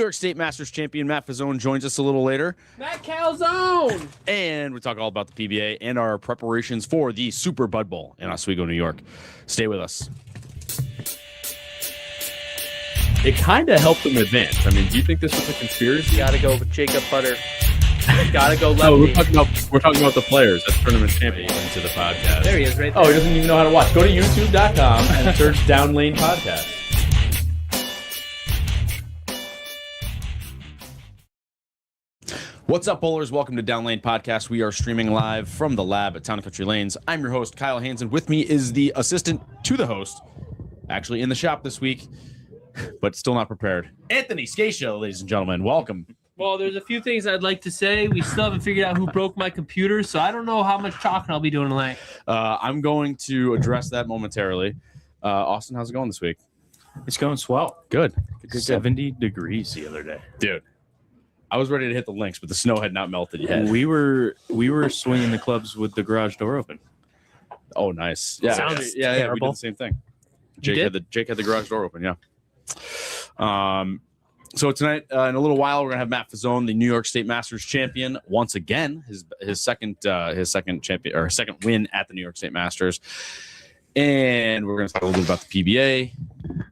York State Masters champion Mazz Fazzone joins us a little later. Matt Calzone! And we talk all about the PBA and our preparations for the Super Bud Bowl in Oswego, New York. Stay with us. It kind of helped them advance. I mean, do you think this was a conspiracy? Gotta go with Jacob Butter. Gotta go lefty. No, we're talking about the players. That's tournament champion into the podcast. There he is, right there. Oh, he doesn't even know how to watch. Go to youtube.com and search Down Lane Podcast. What's up, bowlers? Welcome to Down Lane Podcast. We are streaming live from the lab at Town & Country Lanes. I'm your host, Kyle Haines, and with me is the assistant to the host, actually in the shop this week, but still not prepared, Anthony Scaccia, ladies and gentlemen. Welcome. Well, there's a few things I'd like to say. We still haven't figured out who broke my computer, so I don't know how much talking I'll be doing tonight. I'm going to address that momentarily. Austin, how's it going this week? It's going swell. Good. 70 degrees the other day. Dude, I was ready to hit the links, but the snow had not melted yet. We were swinging the clubs with the garage door open. Oh, nice. Yeah, Sounds yeah. We did terrible. the same thing. Jake had the garage door open. Yeah. So tonight, in a little while, we're gonna have Mazz Fazzone, the New York State Masters champion, once again. His second champion or second win at the New York State Masters. And we're going to talk a little bit about the PBA.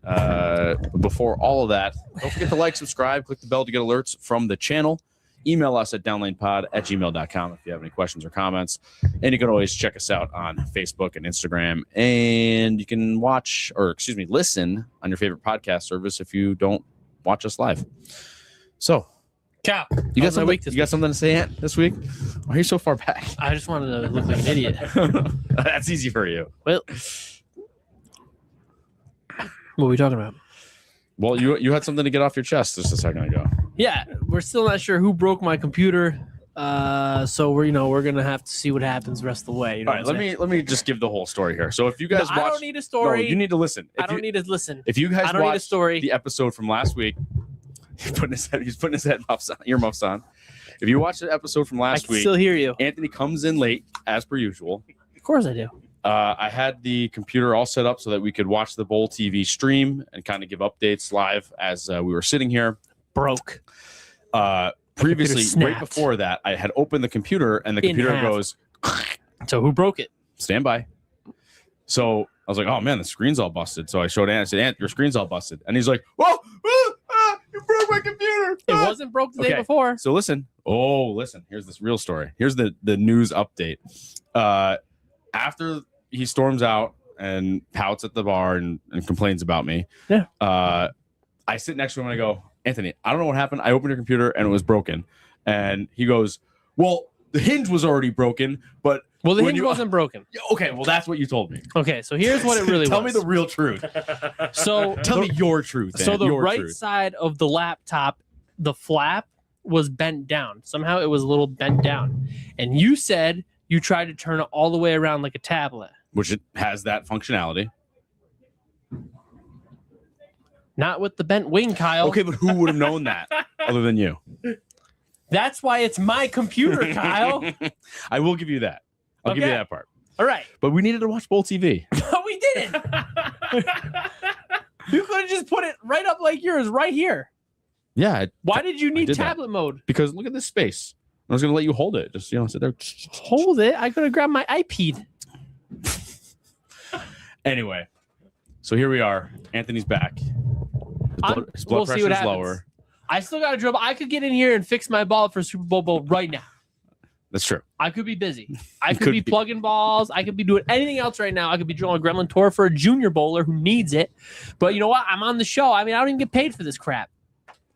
But before all of that, don't forget to like, subscribe, click the bell to get alerts from the channel. Email us at downlanepod@gmail.com if you have any questions or comments. And you can always check us out on Facebook and Instagram. And you can listen on your favorite podcast service if you don't watch us live. So, Cap, you got something to say, Ant, this week? Why are you so far back? I just wanted to look like an idiot. That's easy for you. Well, what are we talking about? Well, you had something to get off your chest just a second ago. Yeah, we're still not sure who broke my computer. So we're gonna have to see what happens the rest of the way. You know All right, let me just give the whole story here. So if you guys I watch, don't need a story. No, you need to listen. I don't need to listen. If you guys I don't need a watch story. the episode from last week, he's putting his earmuffs on. If you watch the episode from I last can week, still hear you. Anthony comes in late as per usual. Of course I do. I had the computer all set up so that we could watch the Bowl TV stream and kind of give updates live as we were sitting here. Broke. Previously, right before that, I had opened the computer and the computer goes. So who broke it? Stand by. So I was like, oh man, the screen's all busted. So I showed Ant. I said, Ant, your screen's all busted. And he's like, whoa, you broke my computer. It wasn't broke the day before. So listen. Here's this real story. Here's the news update. After he storms out and pouts at the bar and complains about me. Yeah. I sit next to him and I go, Anthony, I don't know what happened. I opened your computer and it was broken. And he goes, well, the hinge was already broken, but the hinge wasn't broken. Okay, well, that's what you told me. Okay, so here's what it really was. Tell me the real truth. So tell me your truth. So the right side of the laptop, the flap was bent down. Somehow it was a little bent down. And you said you tried to turn it all the way around like a tablet. Which it has that functionality. Not with the bent wing, Kyle. Okay, but who would have known that other than you? That's why it's my computer, Kyle. I will give you that. I'll give you that part. All right. But we needed to watch Bowl TV. No, we didn't. You could have just put it right up like yours right here. Yeah. Why did you need tablet mode? Because look at this space. I was going to let you hold it. Just, sit there. Hold it? I could have grabbed my iPad. Anyway, so here we are. Anthony's back. His blood pressure is lower. I still got to dribble. I could get in here and fix my ball for Super Bowl right now. That's true. I could be busy. I could be plugging balls. I could be doing anything else right now. I could be drawing a Gremlin tour for a junior bowler who needs it. But you know what? I'm on the show. I mean, I don't even get paid for this crap.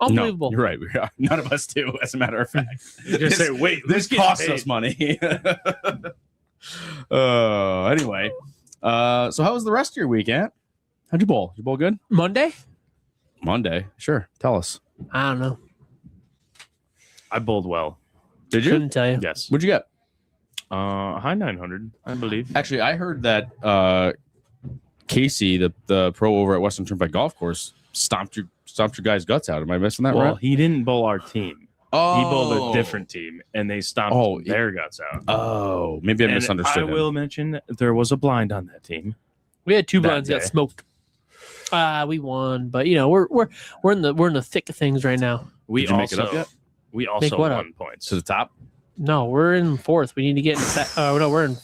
Unbelievable. No, you're right. We are. None of us do, as a matter of fact. This costs us money. Anyway. So how was the rest of your week, Ant? How'd you bowl? You bowl good? Monday? Sure. Tell us. I don't know. I bowled well. Did you? Couldn't tell you. Yes. What'd you get? High 900, I believe. Actually, I heard that Casey, the pro over at Western Turnpike Golf Course, stomped your guy's guts out. Am I missing that Well, right? he didn't bowl our team. Oh. He bowled a different team, and they stomped their guts out. Oh, maybe I misunderstood. I will mention there was a blind on that team. We had two blinds that got smoked. We won, but we're in the thick of things right now. Did you make it up yet? We also what won points. To the top? No, we're in fourth. We need to get in. No, we're in.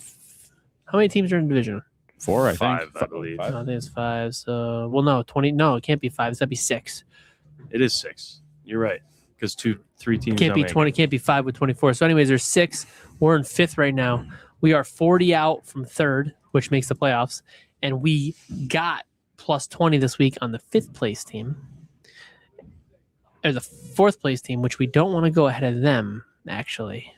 How many teams are in division? 4, I think. 5, I believe. I think it's 5. So, well, no, 20. No, it can't be 5. It's gotta be 6. It is 6. You're right. Because 3 teams Can't be don't make 20. it. Can't be 5 with 24. So, anyways, there's 6. We're in 5th right now. We are 40 out from 3rd, which makes the playoffs, and we got plus 20 this week on the 5th place team, or the 4th place team, which we don't want to go ahead of them. Actually,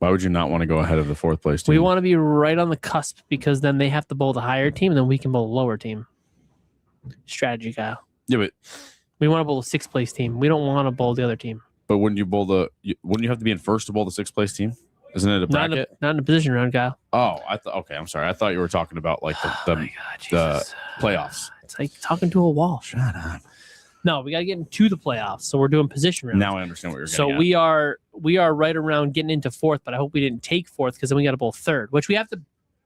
Why would you not want to go ahead of the 4th place team? we want to be right on the cusp because then they have to bowl the higher team, and then we can bowl the lower team. Strategy, Kyle. Yeah, but We want to bowl the 6th place team. We don't want to bowl the other team. wouldn't you have to be in first to bowl the 6th place team? Isn't it a bracket? Not in a position round, Kyle. Oh, okay. I'm sorry. I thought you were talking about like the Jesus. playoffs. It's like talking to a wall. Shut up. No, we got to get into the playoffs. So we're doing position round. Now I understand what you're So getting we are right around getting into 4th, but I hope we didn't take 4th because then we got to bowl 3rd, which we have to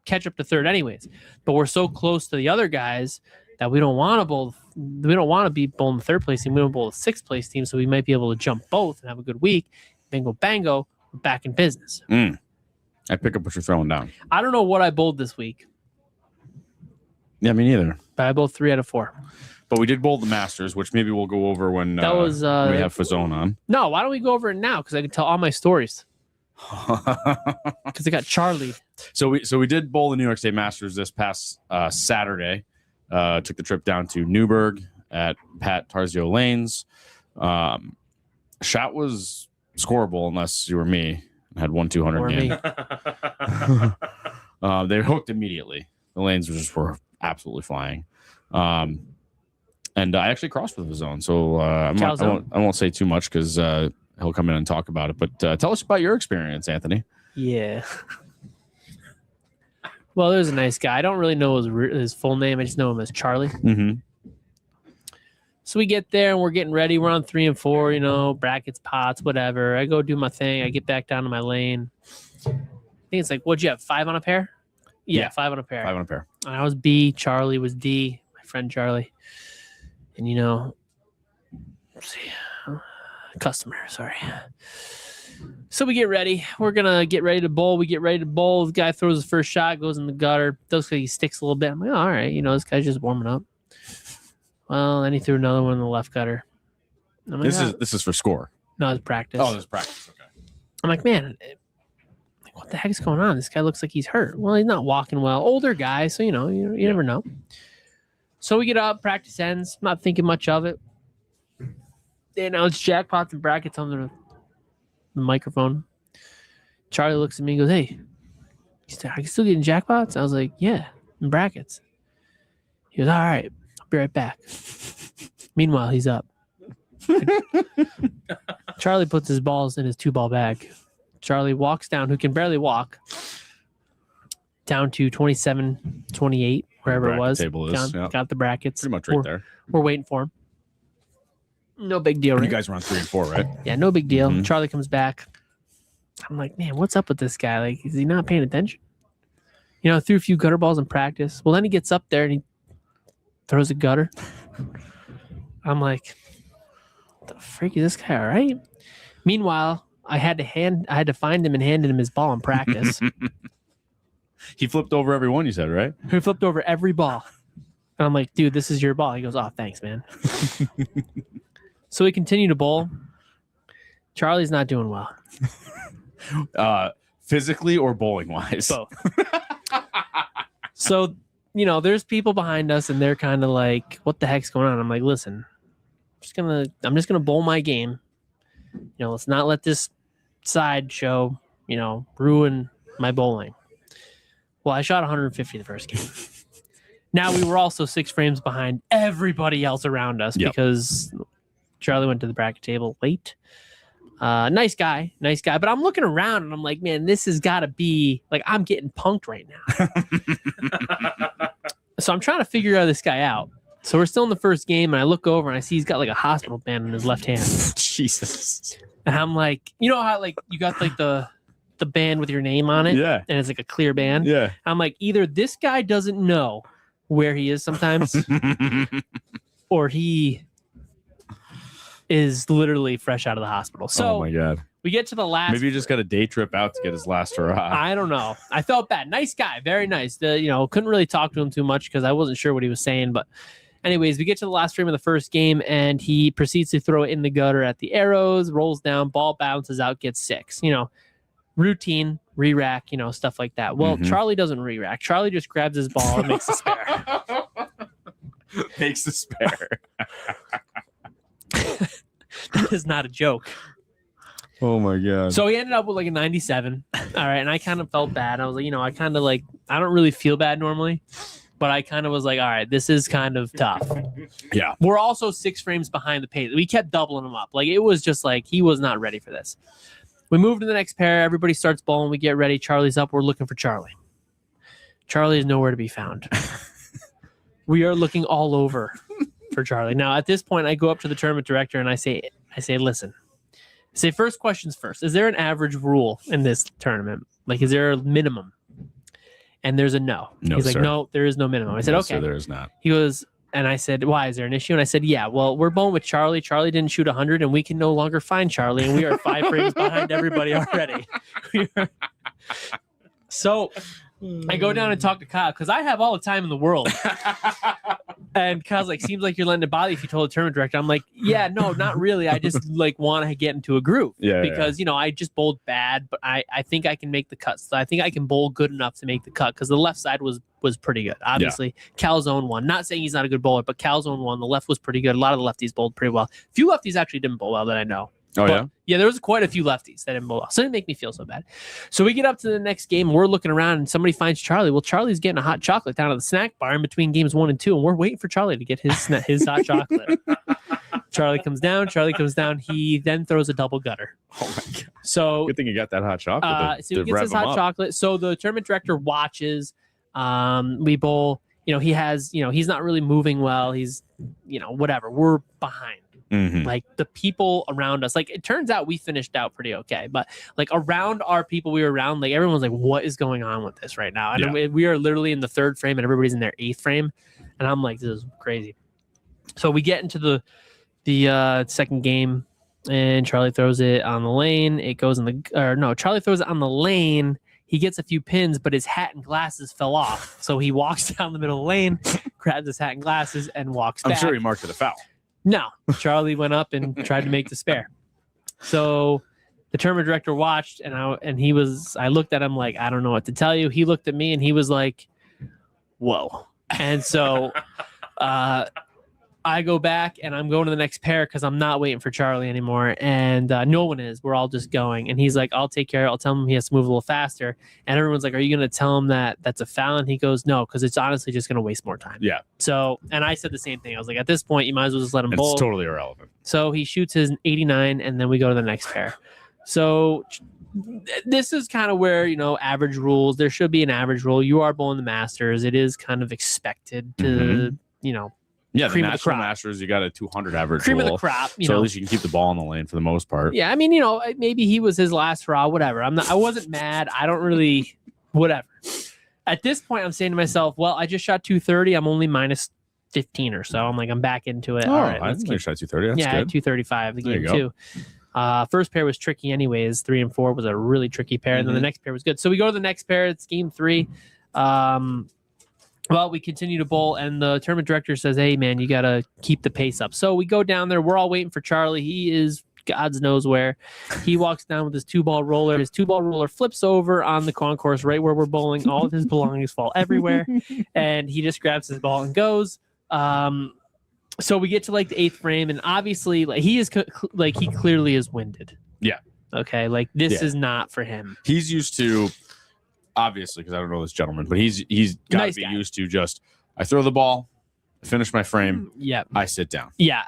catch up to 3rd anyways. But we're so close to the other guys that we don't want to bowl. We don't want to be bowling the 3rd place team. We don't bowl the 6th place team, so we might be able to jump both and have a good week. Bingo, bango, we're back in business. I pick up what you're throwing down. I don't know what I bowled this week, Yeah, me neither. but I bowled 3 out of 4. But we did bowl the Masters, which maybe we'll go over when That was we have Fazzone on. no. Why don't we go over it now? Because I can tell all my stories. Because I got Charlie. So we did bowl the New York State Masters this past Saturday. Took the trip down to Newburgh at Pat Tarzio Lanes. Shot was scoreable unless you were me and had 1-200 Or game. me. They hooked immediately. The lanes were absolutely flying. And I actually crossed with the zone, so I won't say too much because he'll come in and talk about it. But tell us about your experience, Anthony. Yeah. Well, there's a nice guy. I don't really know his full name. I just know him as Charlie. Mm-hmm. So we get there and we're getting ready. We're on 3 and 4, brackets, pots, whatever. I go do my thing. I get back down to my lane. I think it's like, what'd you have, 5 on a pair? Yeah, 5 on a pair. 5 on a pair. And I was B. Charlie was D. My friend Charlie. And let's see, customer, sorry. So we get ready. We're gonna get ready to bowl. We get ready to bowl. The guy throws his first shot, goes in the gutter. Those he sticks a little bit. I'm like, all right, this guy's just warming up. Well, then he threw another one in the left gutter. I'm like, This is for score. no, it's practice. Oh, this is practice. Okay. I'm like, man, what the heck is going on? This guy looks like he's hurt. Well, he's not walking well. Older guy, so you never know. So we get up, practice ends, not thinking much of it. It's jackpots and brackets on the microphone. Charlie looks at me and goes, hey, are you still getting jackpots? I was like, yeah, in brackets. He goes, all right, I'll be right back. Meanwhile, he's up. Charlie puts his balls in his 2-ball bag. Charlie walks down, who can barely walk, down to 27, 28, wherever it was. Table is, got the brackets. pretty much right there. We're waiting for him. No big deal. You Right? guys were on 3 and 4, right? Yeah, no big deal. Mhm. Charlie comes back. I'm like, man, what's up with this guy? Like, is he not paying attention? Threw a few gutter balls in practice. Well, then he gets up there and he throws a gutter. I'm like, what the freak is this guy? All right. Meanwhile, I had to find him and hand him his ball in practice. He flipped over every one, you said, right? He flipped over every ball. And I'm like, dude, this is your ball. He goes, oh, thanks, man. So we continue to bowl. Charlie's not doing well. Physically or bowling wise? Both. So, there's people behind us and they're kind of like, what the heck's going on? I'm like, listen, I'm just gonna bowl my game. Let's not let this sideshow, ruin my bowling. Well, I shot 150 the first game. Now we were also 6 frames behind everybody else around us because Charlie went to the bracket table late. Nice guy. But I'm looking around and I'm like, man, this has got to be like, I'm getting punked right now. So I'm trying to figure this guy out. So we're still in the first game and I look over and I see he's got like a hospital band in his left hand. Jesus. And I'm like, how like you got like the band with your name on it? Yeah. And it's like a clear band. Yeah. I'm like, either this guy doesn't know where he is sometimes, or he is literally fresh out of the hospital. So oh my god. we get to the last. Maybe he just got a day trip out to get his last hurrah. I don't know. I felt bad. Nice guy, very nice. Couldn't really talk to him too much because I wasn't sure what he was saying. But anyways, we get to the last frame of the first game, and he proceeds to throw it in the gutter at the arrows, rolls down, ball bounces out, gets 6. Routine, re-rack, stuff like that. Well, Charlie doesn't re-rack. Charlie just grabs his ball and makes a spare. Makes the spare. That is not a joke. Oh my god. So he ended up with like a 97. All right, and I kind of felt bad. I was like, I don't really feel bad normally, but I kind of was like, all right, this is kind of tough. Yeah. We're also 6 frames behind the pace. We kept doubling him up. Like, it was just like he was not ready for this. We move to the next pair. Everybody starts bowling. We get ready. Charlie's up. We're looking for Charlie. Charlie is nowhere to be found. We are looking all over for Charlie. Now, at this point, I go up to the tournament director and I say, listen. Say first questions first. Is there an average rule in this tournament? Like, is there a minimum? And there's a no. No, He's sir. like, no, there is no minimum. I said, No, okay. sir, there is not. He goes, and I said, why? Is there an issue? And I said, yeah, well, we're bowling with Charlie. Charlie didn't shoot 100, and we can no longer find Charlie, and we are 5 frames behind everybody already. So I go down and talk to Kyle because I have all the time in the world. And Kyle's like, seems like you're letting it bother you if you told the tournament director. I'm like, yeah, no, not really. I just want to get into a groove. Yeah, because, I just bowled bad, but I think I can make the cut. So I think I can bowl good enough to make the cut because the left side was pretty good. Obviously, Calzone won. Not saying he's not a good bowler, but Calzone won. The left was pretty good. A lot of the lefties bowled pretty well. A few lefties actually didn't bowl well that I know. Oh, But, yeah, there was quite a few lefties that didn't bowl well. So it didn't make me feel so bad. So we get up to the next game. We're looking around, and somebody finds Charlie. Well, Charlie's getting a hot chocolate down at the snack bar in between games 1 and 2, and we're waiting for Charlie to get his hot chocolate. Charlie comes down. He then throws a double gutter. Oh my god. So Good thing you got that hot chocolate. so he gets his hot chocolate. So the tournament director watches. We bowl. He has. He's not really moving well. He's. Whatever. We're behind. Like the people around us, like it turns out we finished out pretty okay, but like around our people we were around, like everyone's like, what is going on with this right now? And we are literally in the 3rd frame and everybody's in their 8th frame. And I'm like, this is crazy. So we get into the second game and Charlie throws it on the lane. It goes Charlie throws it on the lane. He gets a few pins, but his hat and glasses fell off. So he walks down the middle of the lane, grabs his hat and glasses and walks back. I'm sure he marked it a foul. No, Charlie went up and tried to make the spare. So the tournament director watched, and I looked at him like, I don't know what to tell you. He looked at me and he was like, whoa. And so I go back and I'm going to the next pair because I'm not waiting for Charlie anymore. And no one is. We're all just going. And he's like, I'll take care of it. I'll tell him he has to move a little faster. And everyone's like, are you going to tell him that that's a foul? And he goes, no, because it's honestly just going to waste more time. Yeah. So, and I said the same thing. I was like, at this point, you might as well just let him bowl. It's totally irrelevant. So he shoots his 89 and then we go to the next pair. So this is kind of where, average rules. There should be an average rule. You are bowling the Masters. It is kind of expected to, Yeah, the cream of the National crop. Masters, you got a 200 average cream rule. of the crop. So at least you can keep the ball in the lane for the most part. Yeah, I mean, maybe he was his last hurrah, whatever. I wasn't mad. I don't really, whatever. At this point, I'm saying to myself, well, I just shot 230. I'm only minus 15 or so. I'm like, I'm back into it. Oh, All right, I let's think you shot 230. That's I had good. 235 the There game you too. First pair was tricky anyways. 3 and 4 was a really tricky pair. And then the next pair was good. So we go to the next pair. It's game 3. Well, we continue to bowl, and the tournament director says, hey, man, you got to keep the pace up. So we go down there. We're all waiting for Charlie. He is God's knows where. He walks down with his 2-ball roller. His 2-ball roller flips over on the concourse right where we're bowling. All of his belongings fall everywhere, and he just grabs his ball and goes. So we get to like the 8th frame, and obviously like he clearly is winded. Yeah. Okay, like this is not for him. He's used to, obviously, because I don't know this gentleman, but he's got Nice to be guy. used to just, I throw the ball, I finish my frame, Yeah. I sit down. Yeah.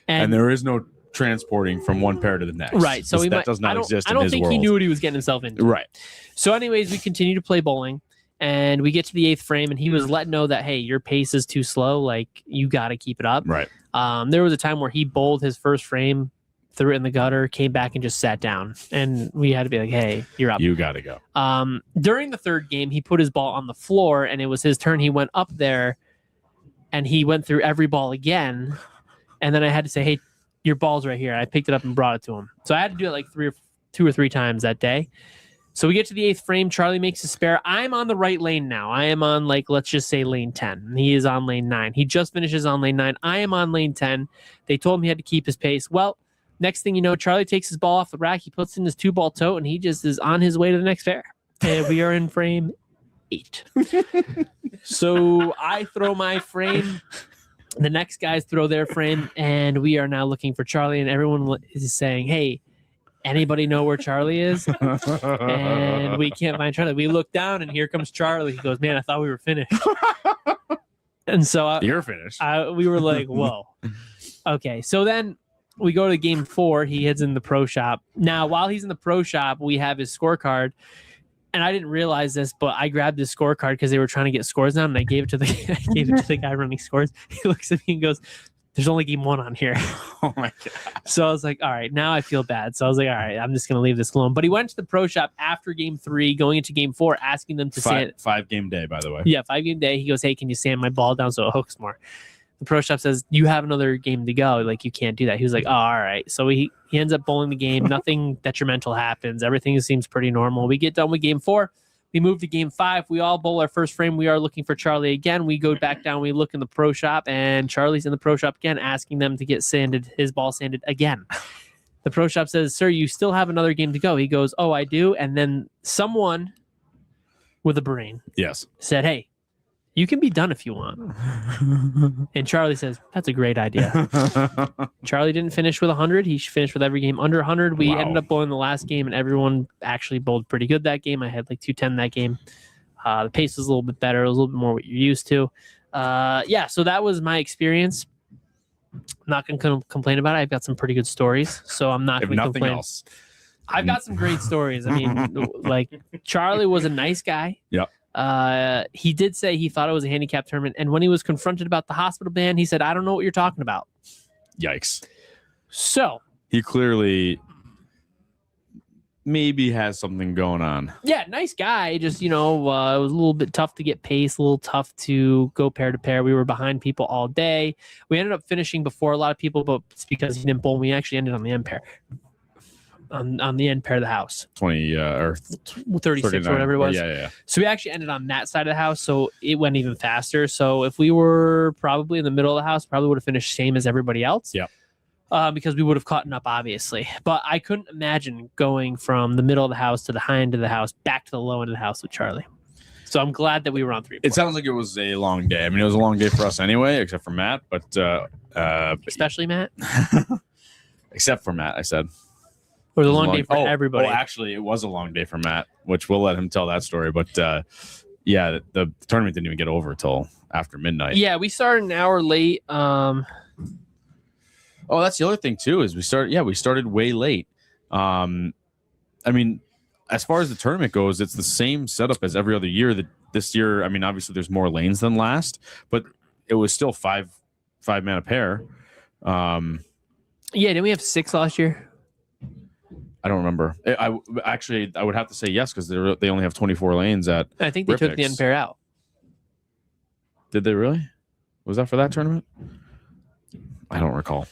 And there is no transporting from one pair to the next. Right. So that does not exist I in don't his think world. he knew what he was getting himself into. Right. So anyways, we continue to play bowling, and we get to the 8th frame, and he was letting know that, hey, your pace is too slow. Like, you got to keep it up. Right. There was a time where he bowled his first frame, threw it in the gutter, came back and just sat down. And we had to be like, hey, you're up. You got to go. During the 3rd game, he put his ball on the floor, and it was his turn. He went up there, and he went through every ball again. And then I had to say, hey, your ball's right here. I picked it up and brought it to him. So I had to do it like two or three times that day. So we get to the 8th frame. Charlie makes a spare. I'm on the right lane now. I am on, like, let's just say lane 10. He is on lane 9. He just finishes on lane 9. I am on lane 10. They told him he had to keep his pace. Well, next thing you know, Charlie takes his ball off the rack. He puts in his 2-ball tote, and he just is on his way to the next fair. And we are in frame 8. So I throw my frame. The next guys throw their frame, and we are now looking for Charlie, and everyone is saying, hey, anybody know where Charlie is? And we can't find Charlie. We look down, and here comes Charlie. He goes, man, I thought we were finished. And so You're finished. We were like, whoa. Okay, so then we go to game 4. He heads in the pro shop. Now, while he's in the pro shop, we have his scorecard. And I didn't realize this, but I grabbed his scorecard because they were trying to get scores down, and I gave it to the guy running scores. He looks at me and goes, there's only game 1 on here. Oh my God. So I was like, all right, now I feel bad. So I was like, all right, I'm just going to leave this alone. But he went to the pro shop after game 3, going into game 4, asking them to sand. 5-game day, by the way. Yeah, 5-game day. He goes, hey, can you sand my ball down so it hooks more? The pro shop says, you have another game to go. Like, you can't do that. He was like, oh, all right. So he ends up bowling the game. Nothing detrimental happens. Everything seems pretty normal. We get done with game 4. We move to game 5. We all bowl our first frame. We are looking for Charlie again. We go back down. We look in the pro shop, and Charlie's in the pro shop again, asking them to get his ball sanded again. The pro shop says, sir, you still have another game to go. He goes, oh, I do. And then someone with a brain said, hey, you can be done if you want. And Charlie says, that's a great idea. Charlie didn't finish with 100. He finished with every game under 100. We ended up bowling the last game, and everyone actually bowled pretty good that game. I had like 210 that game. The pace was a little bit better. It was a little bit more what you're used to. So that was my experience. I'm not going to complain about it. I've got some pretty good stories, so I'm not going to complain. Else. I've got some great stories. I mean, like, Charlie was a nice guy. Yep. He did say he thought it was a handicap tournament, and when he was confronted about the hospital ban, he said, I don't know what you're talking about. Yikes. So he clearly maybe has something going on. Yeah, nice guy. Just, it was a little bit tough to get pace, a little tough to go pair to pair. We were behind people all day. We ended up finishing before a lot of people, but it's because he didn't bowl. We actually ended on the end pair. On the end pair of the house, 20 or 36 or whatever it was. Yeah. So we actually ended on that side of the house, so it went even faster. So if we were probably in the middle of the house, probably would have finished same as everybody else. Yeah. Because we would have caught up, obviously. But I couldn't imagine going from the middle of the house to the high end of the house back to the low end of the house with Charlie. So I'm glad that we were on 3. It sounds like it was a long day. I mean, it was a long day for us anyway, except for Matt. But especially Matt. Except for Matt, I said. Or the long day for everybody. Oh, actually, it was a long day for Matt, which we'll let him tell that story. But the tournament didn't even get over till after midnight. Yeah, we started an hour late. Oh, that's the other thing too. Is we started way late. I mean, as far as the tournament goes, it's the same setup as every other year. That this year, I mean, obviously there's more lanes than last, but it was still five man a pair. Didn't we have 6 last year? I don't remember. I would have to say yes because they only have 24 lanes at. I think they took the end pair out. Did they really? Was that for that tournament? I don't recall.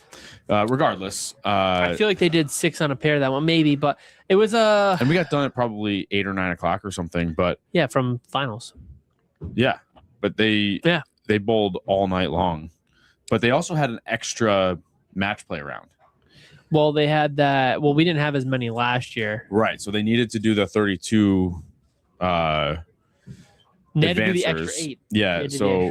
Regardless, I feel like they did 6 on a pair that one, maybe, but it was and we got done at probably 8 or 9 o'clock or something. But yeah, from finals. Yeah, but they bowled all night long, but they also had an extra match play round. Well, they had that. Well, we didn't have as many last year. Right. So they needed to do the 32 They had to do the extra 8. Yeah. So,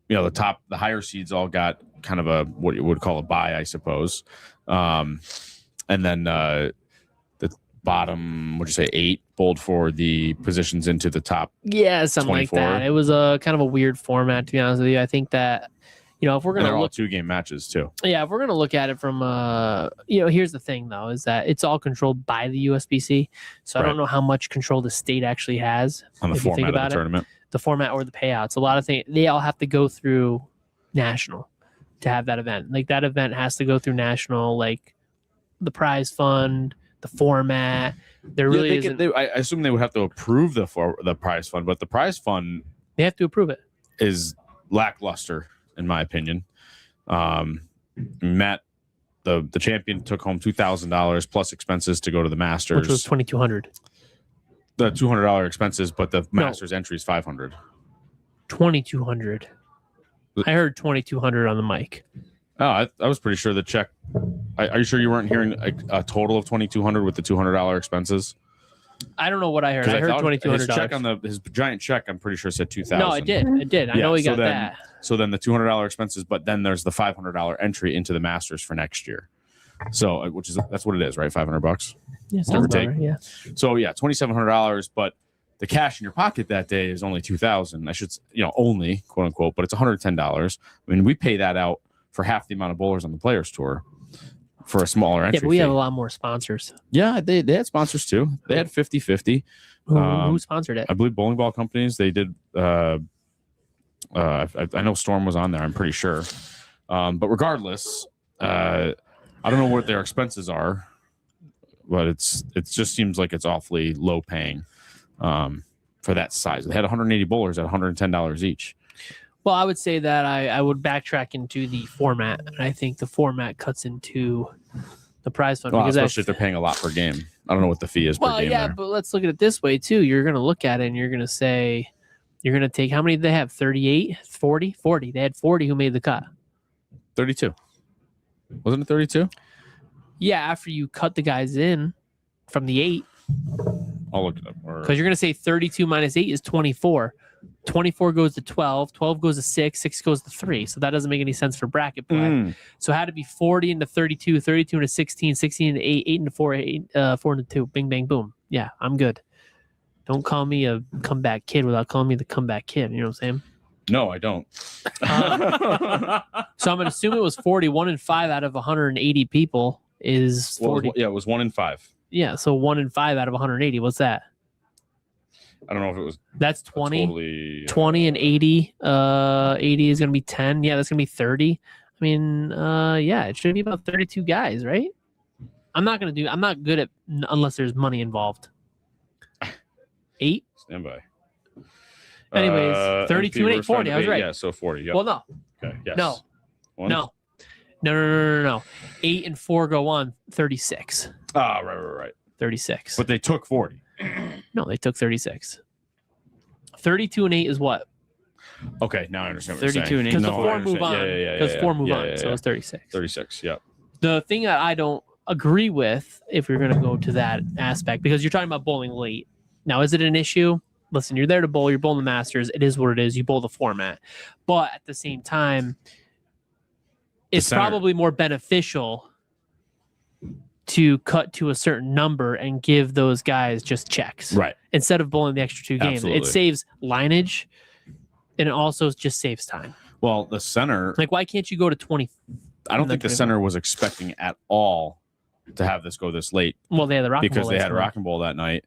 the higher seeds all got kind of a, what you would call a bye, I suppose. And then the bottom, what'd you say, 8 bowled for the positions into the top. Yeah, something 24. Like that. It was a kind of a weird format, to be honest with you. I think that, if we're going to look, all 2-game matches too. Yeah, if we're going to look at it from, here's the thing though, is that it's all controlled by the USBC. So right. I don't know how much control the state actually has on the format of the tournament, the format or the payouts. A lot of things they all have to go through national to have that event. Like that event has to go through national, like the prize fund, the format. There really isn't. I assume they would have to approve the prize fund, but the prize fund they have to approve it. Is lackluster in my opinion. Matt, the champion, took home $2,000 plus expenses to go to the Masters, which was $2,200. The $200 expenses, but the Masters entry is $500. $2,200. I heard $2,200 on the mic. Oh, I was pretty sure the check. Are you sure you weren't hearing a total of $2,200 with the $200 expenses? I don't know what I heard. I heard $2,200. His check on his giant check, I'm pretty sure said $2,000. No, it did. I know he got that. So then the $200 expenses, but then there's the $500 entry into the Masters for next year. So that's what it is, right? $500. Yeah, sounds about right, yeah. So yeah, $2,700, but the cash in your pocket that day is only $2,000. I should, only quote unquote, but it's $110. I mean, we pay that out for half the amount of bowlers on the Players Tour for a smaller entry. Yeah, but we have a lot more sponsors. Yeah, they had sponsors too. They had 50-50. Who sponsored it? I believe bowling ball companies. They did. I know Storm was on there. I'm pretty sure. But regardless, I don't know what their expenses are, but it just seems like it's awfully low paying for that size. They had 180 bowlers at $110 each. Well, I would say that I would backtrack into the format, and I think the format cuts into the prize fund. Well, because especially if they're paying a lot per game. I don't know what the fee is per game. Well, yeah, but let's look at it this way, too. You're going to look at it, and you're going to say, you're going to take, how many did they have? 38? 40? 40. They had 40 who made the cut. 32. Wasn't it 32? Yeah, after you cut the guys in from the 8. I'll look it up. Because you're going to say 32 minus 8 is 24. 24 goes to 12. 12 goes to 6. 6 goes to 3. So that doesn't make any sense for bracket play. So it had to be 40 into 32, 32 into 16, 16 into 8, 8 into 4, 4 into 2. Bing, bang, boom. Yeah, I'm good. Don't call me a comeback kid without calling me the comeback kid. You know what I'm saying? No, I don't. So I'm going to assume it was 40. 1 in 5 out of 180 people is 40. It was 1 in 5. Yeah, so 1 in 5 out of 180. What's that? I don't know if it was. That's 20. Totally, 20 and 80. 80 is going to be 10. Yeah, that's going to be 30. I mean, yeah, it should be about 32 guys, right? I'm not good at unless there's money involved. 8? Stand by. Anyways, 32 and 8, 40. I was right. Yeah, so 40. Yep. Well, no. Okay. Yes. No. No. 8 and 4 go on 36. Ah, right. 36. But they took 40. No, they took 36. 32 and 8 is what? Okay, now I understand what 32 you're and 8. saying. Because the 4 move on. Because 4 move on. So it's 36. 36, yep. The thing that I don't agree with, if you're going to go to that aspect, because you're talking about bowling late. Now, is it an issue? Listen, you're there to bowl. You're bowling the Masters. It is what it is. You bowl the format. But at the same time, it's probably more beneficial to cut to a certain number and give those guys just checks. Right. Instead of bowling the extra 2 games. Absolutely. It saves lineage, and it also just saves time. Well, the center... Like, why can't you go to 20? I don't think the center was expecting at all to have this go this late. Well, they had the Rock and Bowl. Because they had a Rock and Bowl that night.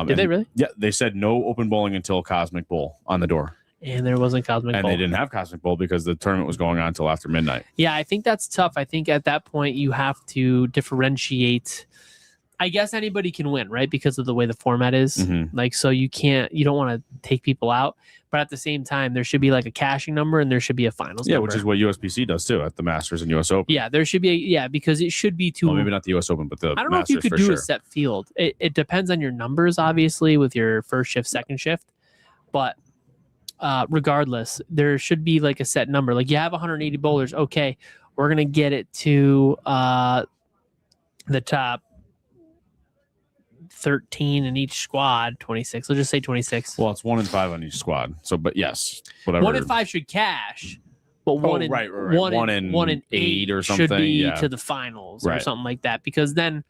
Did they really? Yeah, they said no open bowling until Cosmic Bowl on the door. And there wasn't Cosmic Bowl. And they didn't have Cosmic Bowl because the tournament was going on until after midnight. Yeah, I think that's tough. I think at that point you have to differentiate. I guess anybody can win, right? Because of the way the format is. Mm-hmm. Like, so you don't want to take people out. But at the same time, there should be like a cashing number and there should be a finals number. Which is what USPC does too at the Masters and US Open. Yeah, there should be because it should be too. Well, maybe not the US Open, but the I don't know Masters if you could do a set field. It depends on your numbers, obviously, with your first shift, second shift. But regardless, there should be like a set number. Like you have 180 bowlers. Okay, we're going to get it to the top 13 in each squad, 26. Let's just say 26. Well, it's 1 in 5 on each squad. So, but yes, whatever. 1 in 5 should cash, but one in 8 or something should be to the finals or something like that. Because then,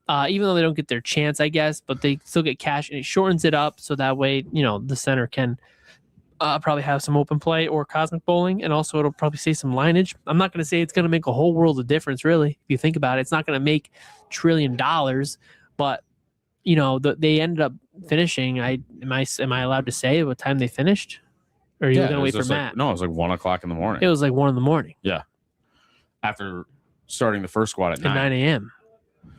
even though they don't get their chance, I guess, but they still get cash, and it shortens it up so that way, the center can probably have some open play or cosmic bowling, and also it'll probably save some lineage. I'm not going to say it's going to make a whole world of difference, really. If you think about it, it's not going to make $1 trillion, but they ended up finishing. Am I allowed to say what time they finished? Or are you going to wait for Matt? No, it was like 1 o'clock in the morning. It was like 1 in the morning. Yeah. After starting the first squad at 9 a.m.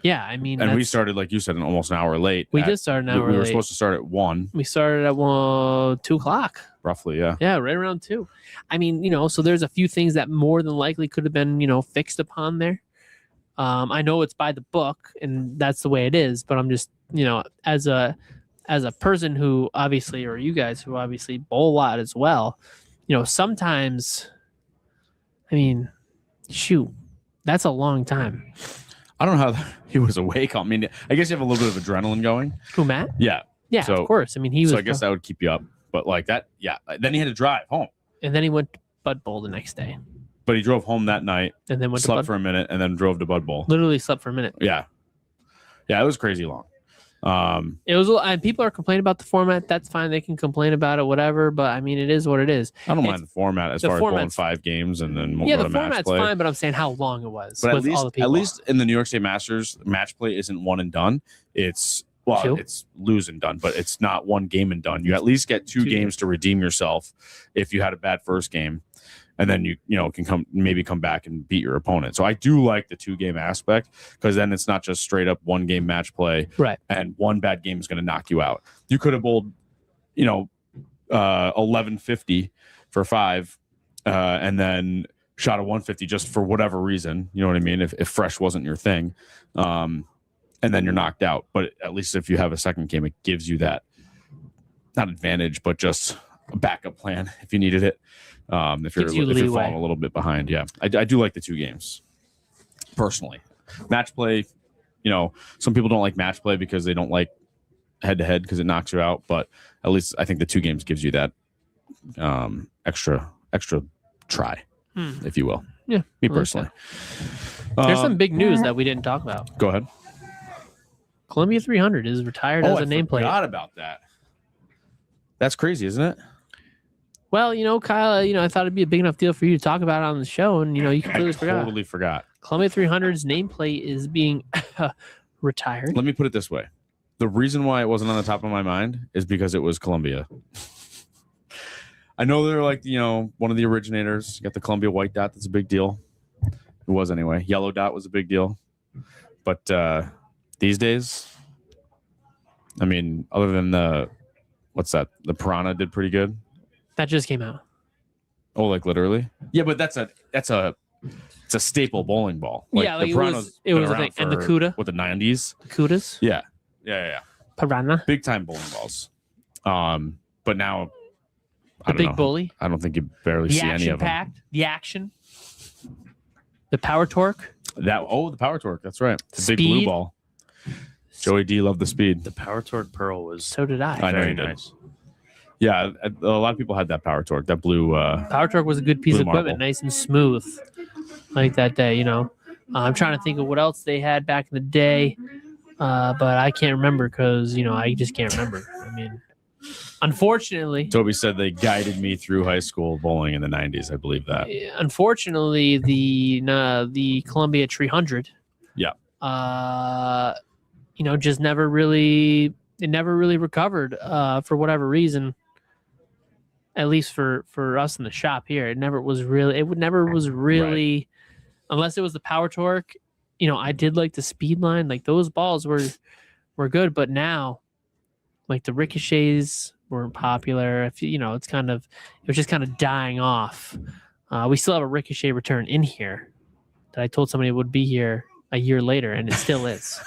Yeah, I mean, And we started, like you said, almost an hour late. We did start an hour We were late. supposed to start at 1. We started at 2:00. Roughly, yeah. Yeah, right around 2. I mean, so there's a few things that more than likely could have been, fixed upon there. I know it's by the book, and that's the way it is. But I'm just, as a person who obviously, or you guys who obviously bowl a lot as well, sometimes, I mean, shoot, that's a long time. I don't know how he was awake. I mean, I guess you have a little bit of adrenaline going. Who, Matt? Yeah. Yeah, So- of course. I mean, he was. So I guess that would keep you up. But like that, yeah. Then he had to drive home. And then he went to Bud Bowl the next day, But he drove home that night, and then went to slept Bud. for a minute, and then drove to Bud Bowl. Literally slept for a minute. Yeah. Yeah, it was crazy long. It was, and people are complaining about the format. That's fine. They can complain about it, whatever. But I mean, it is what it is. I don't mind the format as the far as bowling format's- 5 games and then Yeah, go the to match format's play. fine, but I'm saying how long it was But with all the people. at least in the New York State Masters, match play isn't one and done. It's Two? it's lose and done, but it's not one game and done. You at least get two Two games to redeem yourself if you had a bad first game, and then you can come back and beat your opponent. So I do like the 2-game aspect, because then it's not just straight up 1-game match play, Right. and one bad game is going to knock you out. You could have bowled, 1150 for 5, and then shot a 150 just for whatever reason. You know what I mean? If fresh wasn't your thing, and then you're knocked out. But at least if you have a second game, it gives you that, not advantage, but just a backup plan if you needed it. If Gives you you're leeway. falling a little bit behind, yeah, I do like the 2 games personally. Match play, some people don't like match play because they don't like head to head because it knocks you out. But at least I think the 2 games gives you that extra try, if you will. Yeah, Me I like personally. There's some big news that we didn't talk about. Go ahead. Columbia 300 is retired as a I nameplate. forgot about that. That's crazy, isn't it? Well, Kyle, I thought it'd be a big enough deal for you to talk about it on the show, and you I completely forgot. totally forgot. Columbia 300's nameplate is being retired. Let me put it this way. The reason why it wasn't on the top of my mind is because it was Columbia. I know they're like, one of the originators. You got the Columbia white dot. That's a big deal. It was anyway. Yellow dot was a big deal. But these days, I mean, other than what's that? The Piranha did pretty good. That just came out. Oh, like literally? Yeah, but it's a staple bowling ball. Yeah, like the it Piranha's was been a around thing. And the for, Cuda? with the 90s. Kudas? Yeah. Piranha? Big time bowling balls. But now I The don't big know. bully? I don't think you barely The see any action of them. packed? The action? The power torque? The power torque. That's right. It's a big Speed? blue ball. Joey D loved the speed. The Power Torque Pearl was So did I. I know very you did. nice. Yeah, a lot of people had that power torque. That blue. Power torque was a good piece Blue of equipment, marble. nice and smooth, like that day. I'm trying to think of what else they had back in the day, but I can't remember because I just can't remember. I mean, unfortunately, Toby said they guided me through high school bowling in the 90s. I believe that. unfortunately, the Columbia 300, Yeah. just never really recovered for whatever reason. At least for us in the shop here, it never was really, unless it was the power torque. I did like the speed line, like those balls were good, but now like the ricochets weren't popular. If it was just kind of dying off. We still have a ricochet return in here that I told somebody would be here a year later, and it still is.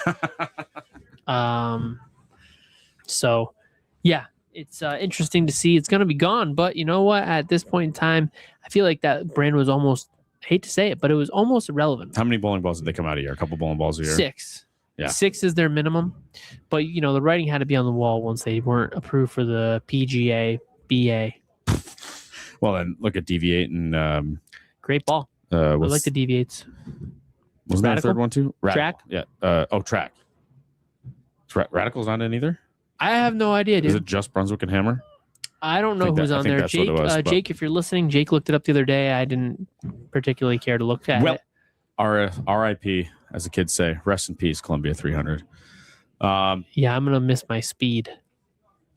So yeah, it's interesting to see. It's going to be gone, but you know what? At this point in time, I feel like that brand was almost, I hate to say it, but it was almost irrelevant. How many bowling balls did they come out a year? A couple bowling balls a year? 6. Yeah. 6 is their minimum, but the writing had to be on the wall once they weren't approved for the PGA, BA. Well, then look at Deviate and Great ball. I like the deviates. wasn't there a Radical? third one too? Track? Yeah. Track. Radical's not in either. I have no idea, dude. Is it just Brunswick and Hammer? I don't know think who's that- I on think there. that's what Jake, it was, but- Jake, if you're listening, Jake looked it up the other day. I didn't particularly care to look at Well, it. R.I.P. as the kids say. Rest in peace, Columbia 300. Yeah, I'm gonna miss my speed.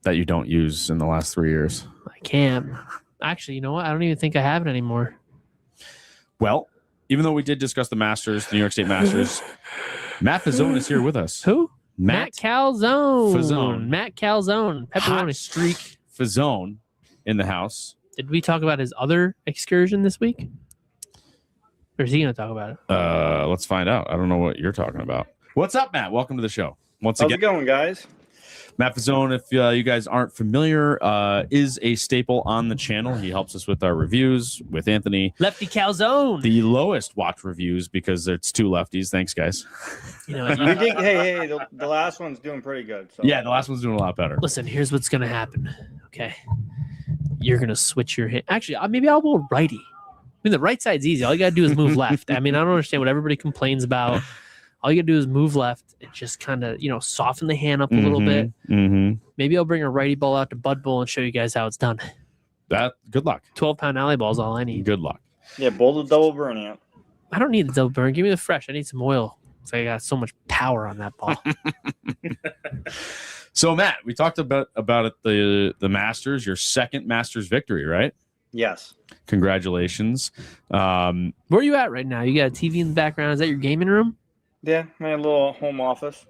That you don't use in the last 3 years. I can't. Actually, you know what? I don't even think I have it anymore. Well, even though we did discuss the Masters, the New York State Masters, Matt Fazzone is here with us. Who? Matt Calzone. Fazzone. Matt Calzone. Hot Pepperoni. streak Fazzone in the house. Did we talk about his other excursion this week? Or is he going to talk about it? Let's find out. I don't know what you're talking about. What's up, Matt? Welcome to the show. Once How's again, it going, guys? Matt Fazzone, if you guys aren't familiar, is a staple on the channel. He helps us with our reviews with Anthony. Lefty Calzone. The lowest watch reviews because it's two lefties. Thanks, guys. You know, Hey, the last one's doing pretty good. So. Yeah, the last one's doing a lot better. listen, here's what's going to happen. Okay. You're going to switch your hit. Actually, maybe I'll go righty. I mean, the right side's easy. All you got to do is move left. I mean, I don't understand what everybody complains about. All you got to do is move left and just kind of, soften the hand up a little bit. Mm-hmm. Maybe I'll bring a righty ball out to Bud Bowl and show you guys how it's done. Good luck. 12-pound alley ball is all I need. Good luck. Yeah, bowl the double burn out. I don't need the double burn. Give me the fresh. I need some oil. So I got so much power on that ball. So, Matt, we talked about it, the Masters, your second Masters victory, right? Yes. Congratulations. Where are you at right now? You got a TV in the background. Is that your gaming room? Yeah, my little home office.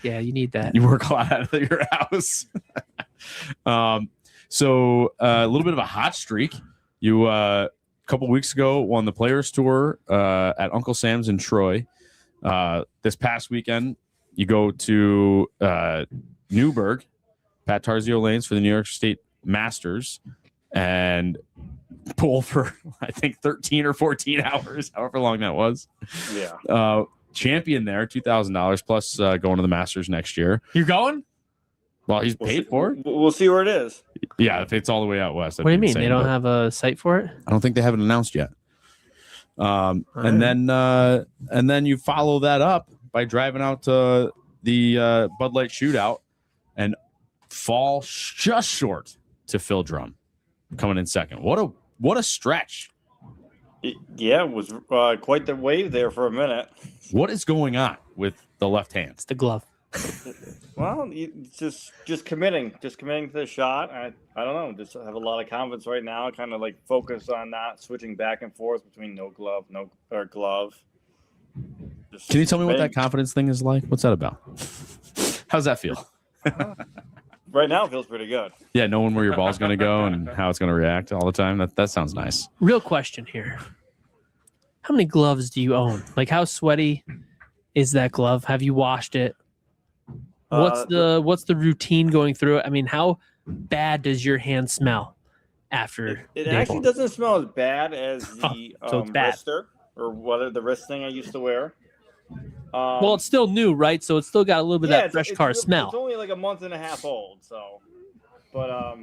Yeah, you need that. You work a lot out of your house. So a little bit of a hot streak. You a couple weeks ago won the Players Tour at Uncle Sam's in Troy. This past weekend, you go to Newburgh, Pat Tarzio Lanes for the New York State Masters, and pull for I think 13 or 14 hours, however long that was. Yeah. Champion there, $2,000 plus going to the Masters next year. You're going? Well, he's paid for it. We'll see where it is. Yeah, if it's all the way out west. What do you mean? They don't have a site for it? I don't think they have it announced yet. And then you follow that up by driving out to the Bud Light Shootout and fall just short to Phil Drum, coming in second. What a stretch! It was quite the wave there for a minute. What is going on with the left hand? It's the glove. Well, just committing to the shot. I don't know. Just have a lot of confidence right now. Kind of like focus on not switching back and forth between glove. Just Can you tell me what that confidence thing is like? What's that about? How's that feel? Right now it feels pretty good. Yeah, knowing where your ball's going to go and how it's going to react all the time. That sounds nice. Real question here. How many gloves do you own? Like, how sweaty is that glove? Have you washed it? What's the routine going through it? I mean, how bad does your hand smell after? It actually doesn't smell as bad as the so it's bad. wrister or the wrist thing I used to wear. Well, it's still new, right? So it's still got a little bit of that fresh car smell. It's only like a month and a half old, so. But